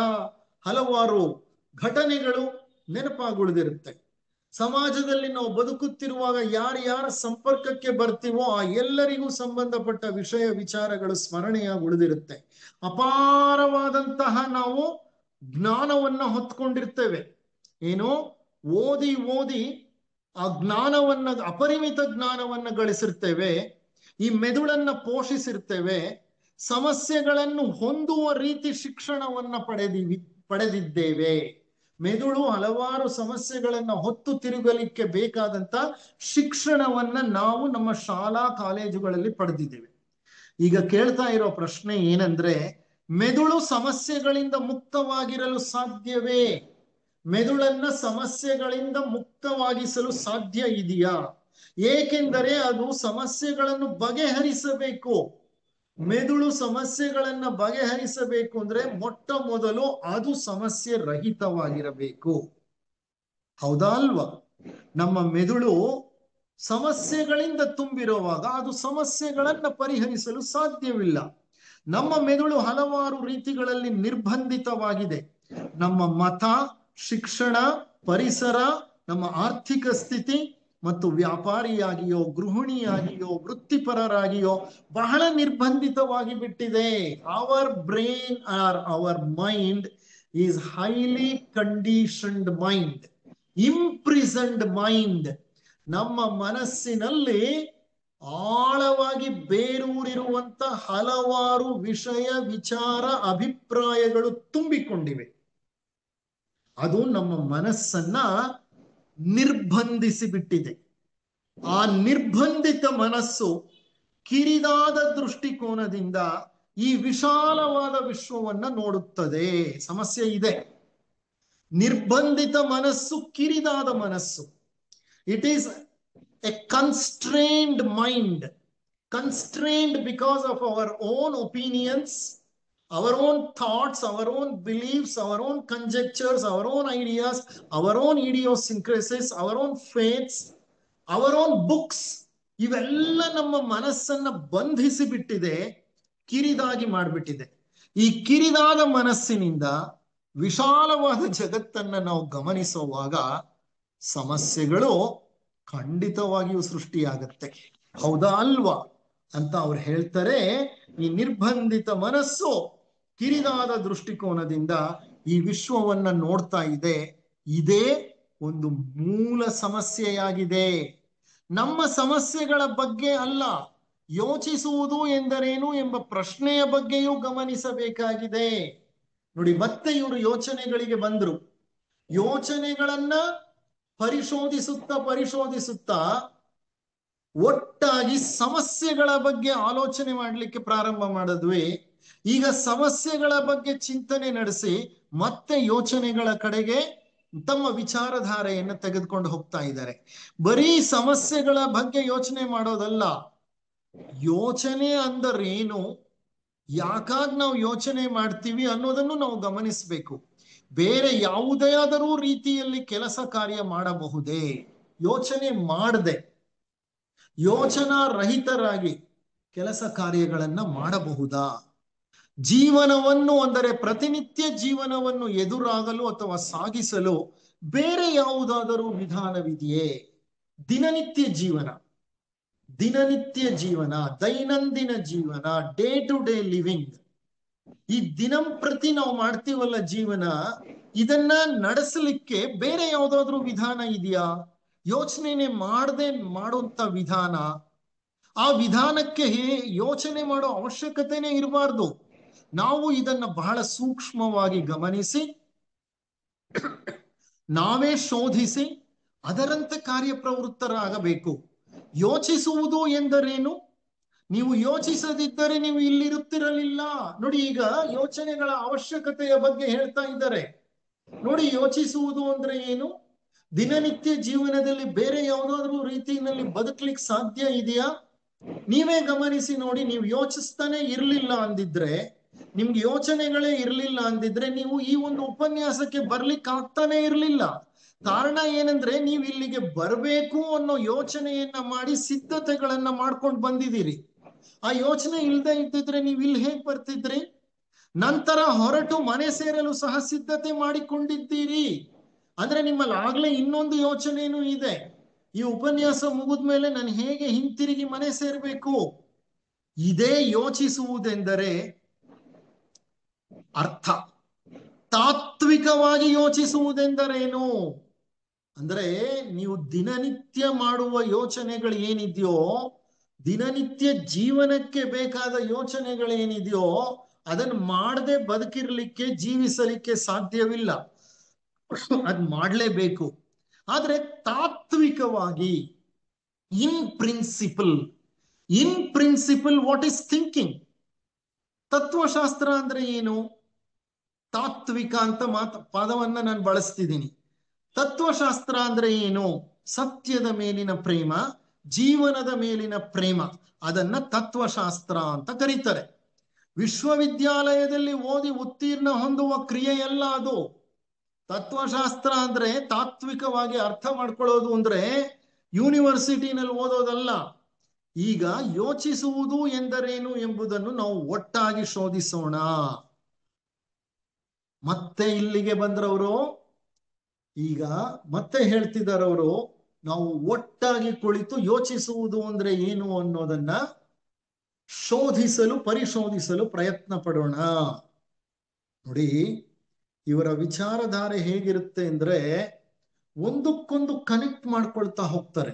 ಹಲವಾರು ಘಟನೆಗಳು ನೆನಪಾಗುಳಿದಿರುತ್ತೆ. ಸಮಾಜದಲ್ಲಿ ನಾವು ಬದುಕುತ್ತಿರುವಾಗ ಯಾರ್ಯಾರ ಸಂಪರ್ಕಕ್ಕೆ ಬರ್ತೀವೋ ಆ ಎಲ್ಲರಿಗೂ ಸಂಬಂಧಪಟ್ಟ ವಿಷಯ ವಿಚಾರಗಳು ಸ್ಮರಣೆಯಾಗಿ ಉಳಿದಿರುತ್ತೆ. ಅಪಾರವಾದಂತಹ ನಾವು ಜ್ಞಾನವನ್ನ ಹೊತ್ಕೊಂಡಿರ್ತೇವೆ. ಏನೋ ಓದಿ ಆ ಜ್ಞಾನವನ್ನ, ಅಪರಿಮಿತ ಜ್ಞಾನವನ್ನ ಗಳಿಸಿರ್ತೇವೆ. ಈ ಮೆದುಳನ್ನ ಪೋಷಿಸಿರ್ತೇವೆ. ಸಮಸ್ಯೆಗಳನ್ನು ಹೊಂದುವ ರೀತಿ ಶಿಕ್ಷಣವನ್ನ ಪಡೆದಿದ್ದೇವೆ. ಮೆದುಳು ಹಲವಾರು ಸಮಸ್ಯೆಗಳನ್ನ ಹೊತ್ತು ತಿರುಗಲಿಕ್ಕೆ ಬೇಕಾದಂತ ಶಿಕ್ಷಣವನ್ನ ನಾವು ನಮ್ಮ ಶಾಲಾ ಕಾಲೇಜುಗಳಲ್ಲಿ ಪಡೆದಿದ್ದೇವೆ. ಈಗ ಕೇಳ್ತಾ ಇರೋ ಪ್ರಶ್ನೆ ಏನಂದ್ರೆ, ಮೆದುಳು ಸಮಸ್ಯೆಗಳಿಂದ ಮುಕ್ತವಾಗಿರಲು ಸಾಧ್ಯವೇ? ಮೆದುಳನ್ನ ಸಮಸ್ಯೆಗಳಿಂದ ಮುಕ್ತವಾಗಿಸಲು ಸಾಧ್ಯ ಇದೆಯಾ? ಏಕೆಂದರೆ ಅದು ಸಮಸ್ಯೆಗಳನ್ನು ಬಗೆಹರಿಸಬೇಕು. ಮೆದುಳು ಸಮಸ್ಯೆಗಳನ್ನ ಬಗೆಹರಿಸಬೇಕು ಅಂದ್ರೆ ಮೊಟ್ಟ ಮೊದಲು ಅದು ಸಮಸ್ಯೆ ರಹಿತವಾಗಿರಬೇಕು. ಹೌದಾ ಅಲ್ವಾ? ನಮ್ಮ ಮೆದುಳು ಸಮಸ್ಯೆಗಳಿಂದ ತುಂಬಿರುವಾಗ ಅದು ಸಮಸ್ಯೆಗಳನ್ನ ಪರಿಹರಿಸಲು ಸಾಧ್ಯವಿಲ್ಲ. ನಮ್ಮ ಮೆದುಳು ಹಲವಾರು ರೀತಿಗಳಲ್ಲಿ ನಿರ್ಬಂಧಿತವಾಗಿದೆ. ನಮ್ಮ ಮತ, ಶಿಕ್ಷಣ, ಪರಿಸರ, ನಮ್ಮ ಆರ್ಥಿಕ ಸ್ಥಿತಿ ಮತ್ತು ವ್ಯಾಪಾರಿಯಾಗಿಯೋ ಗೃಹಿಣಿಯಾಗಿಯೋ ವೃತ್ತಿಪರರಾಗಿಯೋ ಬಹಳ ನಿರ್ಬಂಧಿತವಾಗಿ ಬಿಟ್ಟಿದೆ. Our brain or our mind is highly conditioned mind, imprisoned mind. ನಮ್ಮ ಮನಸ್ಸಿನಲ್ಲಿ ಆಳವಾಗಿ ಬೇರೂರಿರುವಂತ ಹಲವಾರು ವಿಷಯ, ವಿಚಾರ, ಅಭಿಪ್ರಾಯಗಳು ತುಂಬಿಕೊಂಡಿವೆ. ಅದು ನಮ್ಮ ಮನಸ್ಸನ್ನ ನಿರ್ಬಂಧಿಸಿ ಬಿಟ್ಟಿದೆ. ಆ ನಿರ್ಬಂಧಿತ ಮನಸ್ಸು ಕಿರಿದಾದ ದೃಷ್ಟಿಕೋನದಿಂದ ಈ ವಿಶಾಲವಾದ ವಿಶ್ವವನ್ನ ನೋಡುತ್ತದೆ. ಸಮಸ್ಯೆ ಇದೆ. ನಿರ್ಬಂಧಿತ ಮನಸ್ಸು ಕಿರಿದಾದ ಮನಸ್ಸು. It is a constrained mind, constrained because of our own opinions, our own thoughts, our own beliefs, our own conjectures, our own ideas, our own idiosyncrasies, our own faiths, our own books. ಇವೆಲ್ಲ ನಮ್ಮ ಮನಸ್ಸನ್ನ ಬಂಧಿಸಿ ಬಿಟ್ಟಿದೆ, ಕಿರಿದಾಗಿ ಮಾಡಿಬಿಟ್ಟಿದೆ. ಈ ಕಿರಿದಾದ ಮನಸ್ಸಿನಿಂದ ವಿಶಾಲವಾದ ಜಗತ್ತನ್ನ ನಾವು ಗಮನಿಸುವಾಗ ಸಮಸ್ಯೆಗಳು ಖಂಡಿತವಾಗಿಯೂ ಸೃಷ್ಟಿಯಾಗತ್ತೆ. ಹೌದಾ ಅಲ್ವಾ ಅಂತ ಅವ್ರು ಹೇಳ್ತಾರೆ. ಈ ನಿರ್ಬಂಧಿತ ಮನಸ್ಸು ಕಿರಿದಾದ ದೃಷ್ಟಿಕೋನದಿಂದ ಈ ವಿಶ್ವವನ್ನ ನೋಡ್ತಾ ಇದೆ. ಇದೇ ಒಂದು ಮೂಲ ಸಮಸ್ಯೆಯಾಗಿದೆ. ನಮ್ಮ ಸಮಸ್ಯೆಗಳ ಬಗ್ಗೆ ಅಲ್ಲ, ಯೋಚಿಸುವುದು ಎಂದರೇನು ಎಂಬ ಪ್ರಶ್ನೆಯ ಬಗ್ಗೆಯೂ ಗಮನಿಸಬೇಕಾಗಿದೆ. ನೋಡಿ, ಮತ್ತೆ ಇವರು ಯೋಚನೆಗಳಿಗೆ ಬಂದ್ರು. ಯೋಚನೆಗಳನ್ನ ಪರಿಶೋಧಿಸುತ್ತಾ ಒಟ್ಟಾಗಿ ಸಮಸ್ಯೆಗಳ ಬಗ್ಗೆ ಆಲೋಚನೆ ಮಾಡಲಿಕ್ಕೆ ಪ್ರಾರಂಭ ಮಾಡಿದ್ವಿ. ಈಗ ಸಮಸ್ಯೆಗಳ ಬಗ್ಗೆ ಚಿಂತನೆ ನಡೆಸಿ ಮತ್ತೆ ಯೋಚನೆಗಳ ಕಡೆಗೆ ತಮ್ಮ ವಿಚಾರಧಾರೆಯನ್ನು ತೆಗೆದುಕೊಂಡು ಹೋಗ್ತಾ ಇದ್ದಾರೆ. ಬರೀ ಸಮಸ್ಯೆಗಳ ಬಗ್ಗೆ ಯೋಚನೆ ಮಾಡೋದಲ್ಲ, ಯೋಚನೆ ಅಂದರೇನು, ಯಾಕಾಗಿ ನಾವು ಯೋಚನೆ ಮಾಡ್ತೀವಿ ಅನ್ನೋದನ್ನು ನಾವು ಗಮನಿಸಬೇಕು. ಬೇರೆ ಯಾವುದೇ ಆದರೂ ರೀತಿಯಲ್ಲಿ ಕೆಲಸ ಕಾರ್ಯ ಮಾಡಬಹುದೇ? ಯೋಚನೆ ಮಾಡದೆ, ಯೋಚನಾ ರಹಿತರಾಗಿ ಕೆಲಸ ಕಾರ್ಯಗಳನ್ನ ಮಾಡಬಹುದಾ? ಜೀವನವನ್ನು, ಅಂದರೆ ಪ್ರತಿನಿತ್ಯ ಜೀವನವನ್ನು ಎದುರಾಗಲು ಅಥವಾ ಸಾಗಿಸಲು ಬೇರೆ ಯಾವುದಾದರೂ ವಿಧಾನವಿದೆಯೇ? ದಿನನಿತ್ಯ ಜೀವನ, ದೈನಂದಿನ ಜೀವನ, ಡೇ ಟು ಡೇ ಲಿವಿಂಗ್, ಈ ದಿನಂಪ್ರತಿ ನಾವು ಮಾಡ್ತೀವಲ್ಲ ಜೀವನ, ಇದನ್ನ ನಡೆಸಲಿಕ್ಕೆ ಬೇರೆ ಯಾವುದಾದ್ರೂ ವಿಧಾನ ಇದೆಯಾ? ಯೋಚನೆ ಮಾಡದೆ ಮಾಡುವಂತ ವಿಧಾನ, ಆ ವಿಧಾನಕ್ಕೆ ಯೋಚನೆ ಮಾಡೋ ಅವಶ್ಯಕತೆನೇ ಇರಬಾರ್ದು. ನಾವು ಇದನ್ನ ಬಹಳ ಸೂಕ್ಷ್ಮವಾಗಿ ಗಮನಿಸಿ, ನಾವೇ ಶೋಧಿಸಿ ಅದರಂತೆ ಕಾರ್ಯಪ್ರವೃತ್ತರಾಗಬೇಕು. ಯೋಚಿಸುವುದು ಎಂದರೇನು? ನೀವು ಯೋಚಿಸದಿದ್ದರೆ ನೀವು ಇಲ್ಲಿರುತ್ತಿರಲಿಲ್ಲ. ನೋಡಿ, ಈಗ ಯೋಚನೆಗಳ ಅವಶ್ಯಕತೆಯ ಬಗ್ಗೆ ಹೇಳ್ತಾ ಇದ್ದಾರೆ. ನೋಡಿ, ಯೋಚಿಸುವುದು ಅಂದ್ರೆ ಏನು? ದಿನನಿತ್ಯ ಜೀವನದಲ್ಲಿ ಬೇರೆ ಯಾವುದಾದ್ರೂ ರೀತಿಯಲ್ಲಿ ಬದುಕಲಿಕ್ಕೆ ಸಾಧ್ಯ ಇದೆಯಾ? ನೀವೇ ಗಮನಿಸಿ ನೋಡಿ. ನೀವು ಯೋಚಿಸ್ತಾನೆ ಇರ್ಲಿಲ್ಲ ಅಂದಿದ್ರೆ, ನಿಮ್ಗೆ ಯೋಚನೆಗಳೇ ಇರ್ಲಿಲ್ಲ ಅಂದಿದ್ರೆ ನೀವು ಈ ಒಂದು ಉಪನ್ಯಾಸಕ್ಕೆ ಬರ್ಲಿಕ್ಕೆ ಆಗ್ತಾನೆ ಇರ್ಲಿಲ್ಲ. ಕಾರಣ ಏನಂದ್ರೆ, ನೀವು ಇಲ್ಲಿಗೆ ಬರಬೇಕು ಅನ್ನೋ ಯೋಚನೆಯನ್ನ ಮಾಡಿ ಸಿದ್ಧತೆಗಳನ್ನ ಮಾಡ್ಕೊಂಡು ಬಂದಿದ್ದೀರಿ. ಆ ಯೋಚನೆ ಇಲ್ಲದೆ ಇದ್ದಿದ್ರೆ ನೀವು ಇಲ್ಲಿ ಹೇಗ್ ಬರ್ತಿದ್ರಿ? ನಂತರ ಹೊರಟು ಮನೆ ಸೇರಲು ಸಹ ಸಿದ್ಧತೆ ಮಾಡಿಕೊಂಡಿದ್ದೀರಿ. ಅಂದ್ರೆ ನಿಮ್ಮಲ್ಲಿ ಆಗ್ಲೇ ಇನ್ನೊಂದು ಯೋಚನೆನೂ ಇದೆ. ಈ ಉಪನ್ಯಾಸ ಮುಗಿದ್ಮೇಲೆ ನಾನು ಹೇಗೆ ಹಿಂತಿರುಗಿ ಮನೆ ಸೇರ್ಬೇಕು? ಇದೇ ಯೋಚಿಸುವುದೆಂದರೆ ಅರ್ಥ. ತಾತ್ವಿಕವಾಗಿ ಯೋಚಿಸುವುದೆಂದರೇನು ಅಂದ್ರೆ, ನೀವು ದಿನನಿತ್ಯ ಮಾಡುವ ಯೋಚನೆಗಳು ಏನಿದೆಯೋ, ದಿನನಿತ್ಯ ಜೀವನಕ್ಕೆ ಬೇಕಾದ ಯೋಚನೆಗಳೇನಿದೆಯೋ, ಅದನ್ನು ಮಾಡದೆ ಬದುಕಿರ್ಲಿಕ್ಕೆ, ಜೀವಿಸಲಿಕ್ಕೆ ಸಾಧ್ಯವಿಲ್ಲ. ಅದ್ ಮಾಡ್ಲೇಬೇಕು. ಆದ್ರೆ ತಾತ್ವಿಕವಾಗಿ, in principle what is thinking? ತತ್ವಶಾಸ್ತ್ರ ಅಂದ್ರೆ ಏನು? ತಾತ್ವಿಕ ಅಂತ ಪದವನ್ನ ನಾನು ಬಳಸ್ತಿದ್ದೀನಿ. ತತ್ವಶಾಸ್ತ್ರ ಅಂದ್ರೆ ಏನು? ಸತ್ಯದ ಮೇಲಿನ ಪ್ರೇಮ, ಜೀವನದ ಮೇಲಿನ ಪ್ರೇಮ, ಅದನ್ನ ತತ್ವಶಾಸ್ತ್ರ ಅಂತ ಕರೀತಾರೆ. ವಿಶ್ವವಿದ್ಯಾಲಯದಲ್ಲಿ ಓದಿ ಉತ್ತೀರ್ಣ ಹೊಂದುವ ಕ್ರಿಯೆಯಲ್ಲ ಅದು. ತತ್ವಶಾಸ್ತ್ರ ಅಂದ್ರೆ, ತಾತ್ವಿಕವಾಗಿ ಅರ್ಥ ಮಾಡ್ಕೊಳ್ಳೋದು ಅಂದ್ರೆ ಯೂನಿವರ್ಸಿಟಿನಲ್ಲಿ ಓದೋದಲ್ಲ. ಈಗ ಯೋಚಿಸುವುದು ಎಂದರೇನು ಎಂಬುದನ್ನು ನಾವು ಒಟ್ಟಾಗಿ ಶೋಧಿಸೋಣ. ಮತ್ತೆ ಇಲ್ಲಿಗೆ ಬಂದ್ರವರು. ಈಗ ಮತ್ತೆ ಹೇಳ್ತಿದ್ದಾರವರು, ನಾವು ಒಟ್ಟಾಗಿ ಕುಳಿತು ಯೋಚಿಸುವುದು ಅಂದ್ರೆ ಏನು ಅನ್ನೋದನ್ನ ಪರಿಶೋಧಿಸಲು ಪ್ರಯತ್ನ ಪಡೋಣ. ನೋಡಿ, ಇವರ ವಿಚಾರಧಾರೆ ಹೇಗಿರುತ್ತೆ ಅಂದ್ರೆ ಒಂದಕ್ಕೊಂದು ಕನೆಕ್ಟ್ ಮಾಡ್ಕೊಳ್ತಾ ಹೋಗ್ತಾರೆ.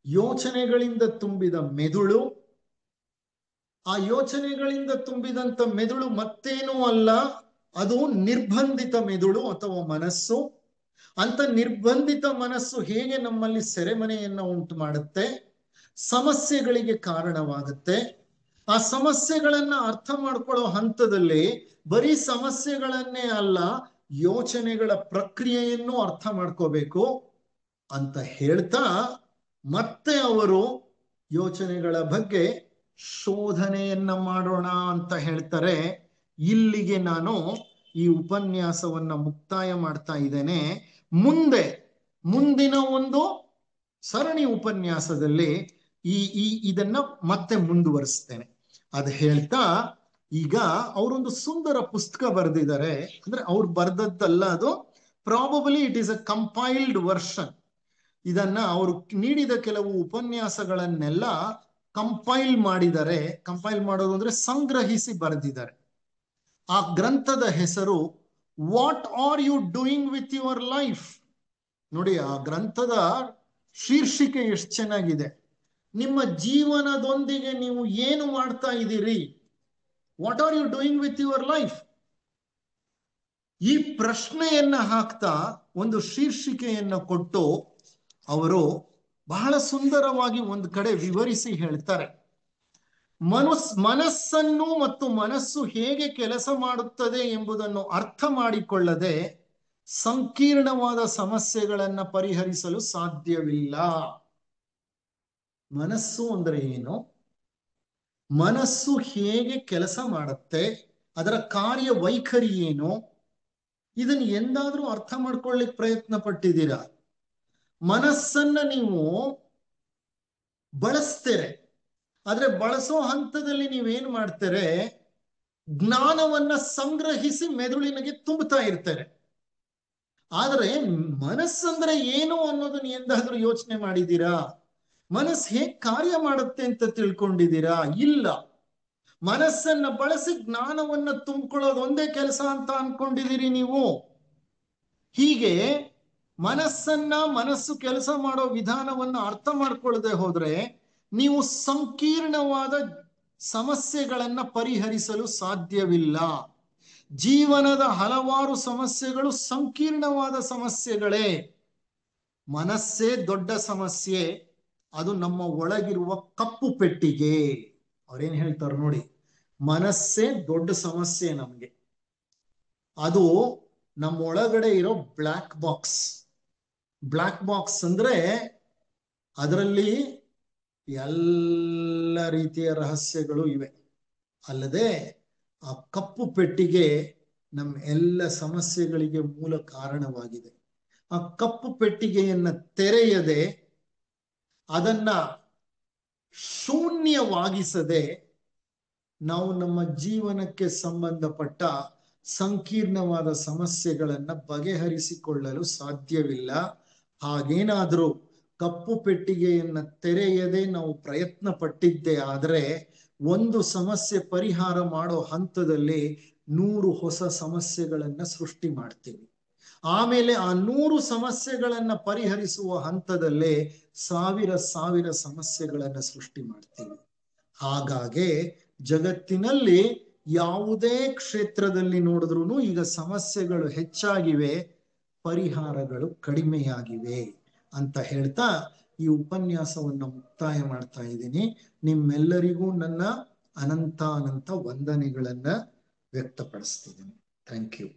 ಯೋಚನೆಗಳಿಂದ ತುಂಬಿದ ಮೆದುಳು, ಆ ಯೋಚನೆಗಳಿಂದ ತುಂಬಿದಂತ ಮೆದುಳು ಮತ್ತೇನೂ ಅಲ್ಲ, ಅದು ನಿರ್ಬಂಧಿತ ಮೆದುಳು ಅಥವಾ ಮನಸ್ಸು. ಅಂತ ನಿರ್ಬಂಧಿತ ಮನಸ್ಸು ಹೇಗೆ ನಮ್ಮಲ್ಲಿ ಸೆರೆಮನೆಯನ್ನ ಉಂಟು ಮಾಡುತ್ತೆ, ಸಮಸ್ಯೆಗಳಿಗೆ ಕಾರಣವಾಗುತ್ತೆ. ಆ ಸಮಸ್ಯೆಗಳನ್ನ ಅರ್ಥ ಮಾಡ್ಕೊಳ್ಳೋ ಹಂತದಲ್ಲಿ ಬರೀ ಸಮಸ್ಯೆಗಳನ್ನೇ ಅಲ್ಲ, ಯೋಚನೆಗಳ ಪ್ರಕ್ರಿಯೆಯನ್ನು ಅರ್ಥ ಮಾಡ್ಕೋಬೇಕು ಅಂತ ಹೇಳ್ತಾ ಮತ್ತೆ ಅವರು ಯೋಚನೆಗಳ ಬಗ್ಗೆ ಶೋಧನೆಯನ್ನ ಮಾಡೋಣ ಅಂತ ಹೇಳ್ತಾರೆ. ಇಲ್ಲಿಗೆ ನಾನು ಈ ಉಪನ್ಯಾಸವನ್ನ ಮುಕ್ತಾಯ ಮಾಡ್ತಾ ಇದ್ದೇನೆ. ಮುಂದಿನ ಒಂದು ಸರಣಿ ಉಪನ್ಯಾಸದಲ್ಲಿ ಇದನ್ನ ಮತ್ತೆ ಮುಂದುವರಿಸ್ತೇನೆ. ಅದು ಹೇಳ್ತಾ ಈಗ ಅವರೊಂದು ಸುಂದರ ಪುಸ್ತಕ ಬರೆದಿದ್ದಾರೆ. ಅಂದ್ರೆ ಅವ್ರು ಬರೆದದ್ದಲ್ಲ, ಅದು probably it is a compiled version. ಇದನ್ನ ಅವರು ನೀಡಿದ ಕೆಲವು ಉಪನ್ಯಾಸಗಳನ್ನೆಲ್ಲ ಕಂಪೈಲ್ ಮಾಡಿದ್ದಾರೆ. ಕಂಪೈಲ್ ಮಾಡೋದು ಅಂದ್ರೆ ಸಂಗ್ರಹಿಸಿ ಬರೆದಿದ್ದಾರೆ. ಆ ಗ್ರಂಥದ ಹೆಸರು what are you doing with your life. ನೋಡಿ, ಆ ಗ್ರಂಥದ ಶೀರ್ಷಿಕೆ ಎಷ್ಟು ಚೆನ್ನಾಗಿದೆ. ನಿಮ್ಮ ಜೀವನದೊಂದಿಗೆ ನೀವು ಏನು ಮಾಡ್ತಾ ಇದ್ದೀರಿ, what are you doing with your life. ಈ ಪ್ರಶ್ನೆಯನ್ನ ಹಾಕ್ತಾ ಒಂದು ಶೀರ್ಷಿಕೆಯನ್ನ ಕೊಟ್ಟು ಅವರು ಬಹಳ ಸುಂದರವಾಗಿ ಒಂದು ಕಡೆ ವಿವರಿಸಿ ಹೇಳ್ತಾರೆ. ಮನಸ್ಸನ್ನು ಮತ್ತು ಮನಸ್ಸು ಹೇಗೆ ಕೆಲಸ ಮಾಡುತ್ತದೆ ಎಂಬುದನ್ನು ಅರ್ಥ ಮಾಡಿಕೊಳ್ಳದೆ ಸಂಕೀರ್ಣವಾದ ಸಮಸ್ಯೆಗಳನ್ನ ಪರಿಹರಿಸಲು ಸಾಧ್ಯವಿಲ್ಲ. ಮನಸ್ಸು ಅಂದ್ರೆ ಏನು, ಮನಸ್ಸು ಹೇಗೆ ಕೆಲಸ ಮಾಡುತ್ತೆ, ಅದರ ಕಾರ್ಯ ವೈಖರಿ ಏನು, ಇದನ್ನು ಎಂದಾದ್ರೂ ಅರ್ಥ ಮಾಡ್ಕೊಳ್ಳಿಕ್ ಪ್ರಯತ್ನ ಪಟ್ಟಿದ್ದೀರಾ? ಮನಸ್ಸನ್ನ ನೀವು ಬಳಸ್ತೀರೆ, ಆದ್ರೆ ಬಳಸೋ ಹಂತದಲ್ಲಿ ನೀವೇನ್ ಮಾಡ್ತಾರೆ, ಜ್ಞಾನವನ್ನ ಸಂಗ್ರಹಿಸಿ ಮೆದುಳಿನಿಗೆ ತುಂಬುತ್ತಾ ಇರ್ತಾರೆ. ಆದ್ರೆ ಮನಸ್ಸಂದ್ರೆ ಏನು ಅನ್ನೋದನ್ನ ಎಂದಾದ್ರೂ ಯೋಚನೆ ಮಾಡಿದ್ದೀರಾ? ಮನಸ್ಸು ಹೇಗೆ ಕಾರ್ಯ ಮಾಡುತ್ತೆ ಅಂತ ತಿಳ್ಕೊಂಡಿದ್ದೀರಾ? ಇಲ್ಲ. ಮನಸ್ಸನ್ನ ಬಳಸಿ ಜ್ಞಾನವನ್ನ ತುಂಬಿಕೊಳ್ಳೋದು ಒಂದೇ ಕೆಲಸ ಅಂತ ಅನ್ಕೊಂಡಿದ್ದೀರಿ ನೀವು. ಹೀಗೆ ಮನಸ್ಸು ಕೆಲಸ ಮಾಡೋ ವಿಧಾನವನ್ನ ಅರ್ಥ ಮಾಡ್ಕೊಳ್ಳದೆ ಹೋದ್ರೆ ನೀವು ಸಂಕೀರ್ಣವಾದ ಸಮಸ್ಯೆಗಳನ್ನ ಪರಿಹರಿಸಲು ಸಾಧ್ಯವಿಲ್ಲ. ಜೀವನದ ಹಲವಾರು ಸಮಸ್ಯೆಗಳು ಸಂಕೀರ್ಣವಾದ ಸಮಸ್ಯೆಗಳೇ. ಮನಸ್ಸೇ ದೊಡ್ಡ ಸಮಸ್ಯೆ, ಅದು ನಮ್ಮ ಒಳಗಿರುವ ಕಪ್ಪು ಪೆಟ್ಟಿಗೆ. ಅವ್ರೇನ್ ಹೇಳ್ತಾರೆ ನೋಡಿ, ಮನಸ್ಸೇ ದೊಡ್ಡ ಸಮಸ್ಯೆ ನಮ್ಗೆ. ಅದು ನಮ್ಮ ಒಳಗಡೆ ಇರೋ ಬ್ಲ್ಯಾಕ್ ಬಾಕ್ಸ್. ಬ್ಲ್ಯಾಕ್ ಬಾಕ್ಸ್ ಅಂದ್ರೆ ಅದರಲ್ಲಿ ಎಲ್ಲ ರೀತಿಯ ರಹಸ್ಯಗಳು ಇವೆ. ಅಲ್ಲದೆ ಆ ಕಪ್ಪು ಪೆಟ್ಟಿಗೆ ನಮ್ಮ ಎಲ್ಲ ಸಮಸ್ಯೆಗಳಿಗೆ ಮೂಲ ಕಾರಣವಾಗಿದೆ. ಆ ಕಪ್ಪು ಪೆಟ್ಟಿಗೆಯನ್ನ ತೆರೆಯದೆ, ಅದನ್ನ ಶೂನ್ಯವಾಗಿಸದೆ ನಾವು ನಮ್ಮ ಜೀವನಕ್ಕೆ ಸಂಬಂಧಪಟ್ಟ ಸಂಕೀರ್ಣವಾದ ಸಮಸ್ಯೆಗಳನ್ನ ಬಗೆಹರಿಸಿಕೊಳ್ಳಲು ಸಾಧ್ಯವಿಲ್ಲ. ಹಾಗೇನಾದ್ರೂ ಕಪ್ಪು ಪೆಟ್ಟಿಗೆಯನ್ನ ತೆರೆಯದೆ ನಾವು ಪ್ರಯತ್ನ ಪಟ್ಟಿದ್ದೇ ಆದ್ರೆ ಒಂದು ಸಮಸ್ಯೆ ಪರಿಹಾರ ಮಾಡೋ ಹಂತದಲ್ಲಿ 100 ಹೊಸ ಸಮಸ್ಯೆಗಳನ್ನ ಸೃಷ್ಟಿ ಮಾಡ್ತೀವಿ. ಆಮೇಲೆ ಆ 100 ಸಮಸ್ಯೆಗಳನ್ನ ಪರಿಹರಿಸುವ ಹಂತದಲ್ಲೇ ಸಾವಿರ ಸಮಸ್ಯೆಗಳನ್ನ ಸೃಷ್ಟಿ ಮಾಡ್ತೀವಿ. ಹಾಗಾಗಿ ಜಗತ್ತಿನಲ್ಲಿ ಯಾವುದೇ ಕ್ಷೇತ್ರದಲ್ಲಿ ನೋಡಿದ್ರೂ ಈಗ ಸಮಸ್ಯೆಗಳು ಹೆಚ್ಚಾಗಿವೆ, ಪರಿಹಾರಗಳು ಕಡಿಮೆಯಾಗಿವೆ ಅಂತ ಹೇಳ್ತಾ ಈ ಉಪನ್ಯಾಸವನ್ನ ಮುಕ್ತಾಯ ಮಾಡ್ತಾ ಇದ್ದೀನಿ. ನಿಮ್ಮೆಲ್ಲರಿಗೂ ನನ್ನ ಅನಂತ ವಂದನೆಗಳನ್ನ ವ್ಯಕ್ತಪಡಿಸ್ತಿದ್ದೀನಿ. Thank you.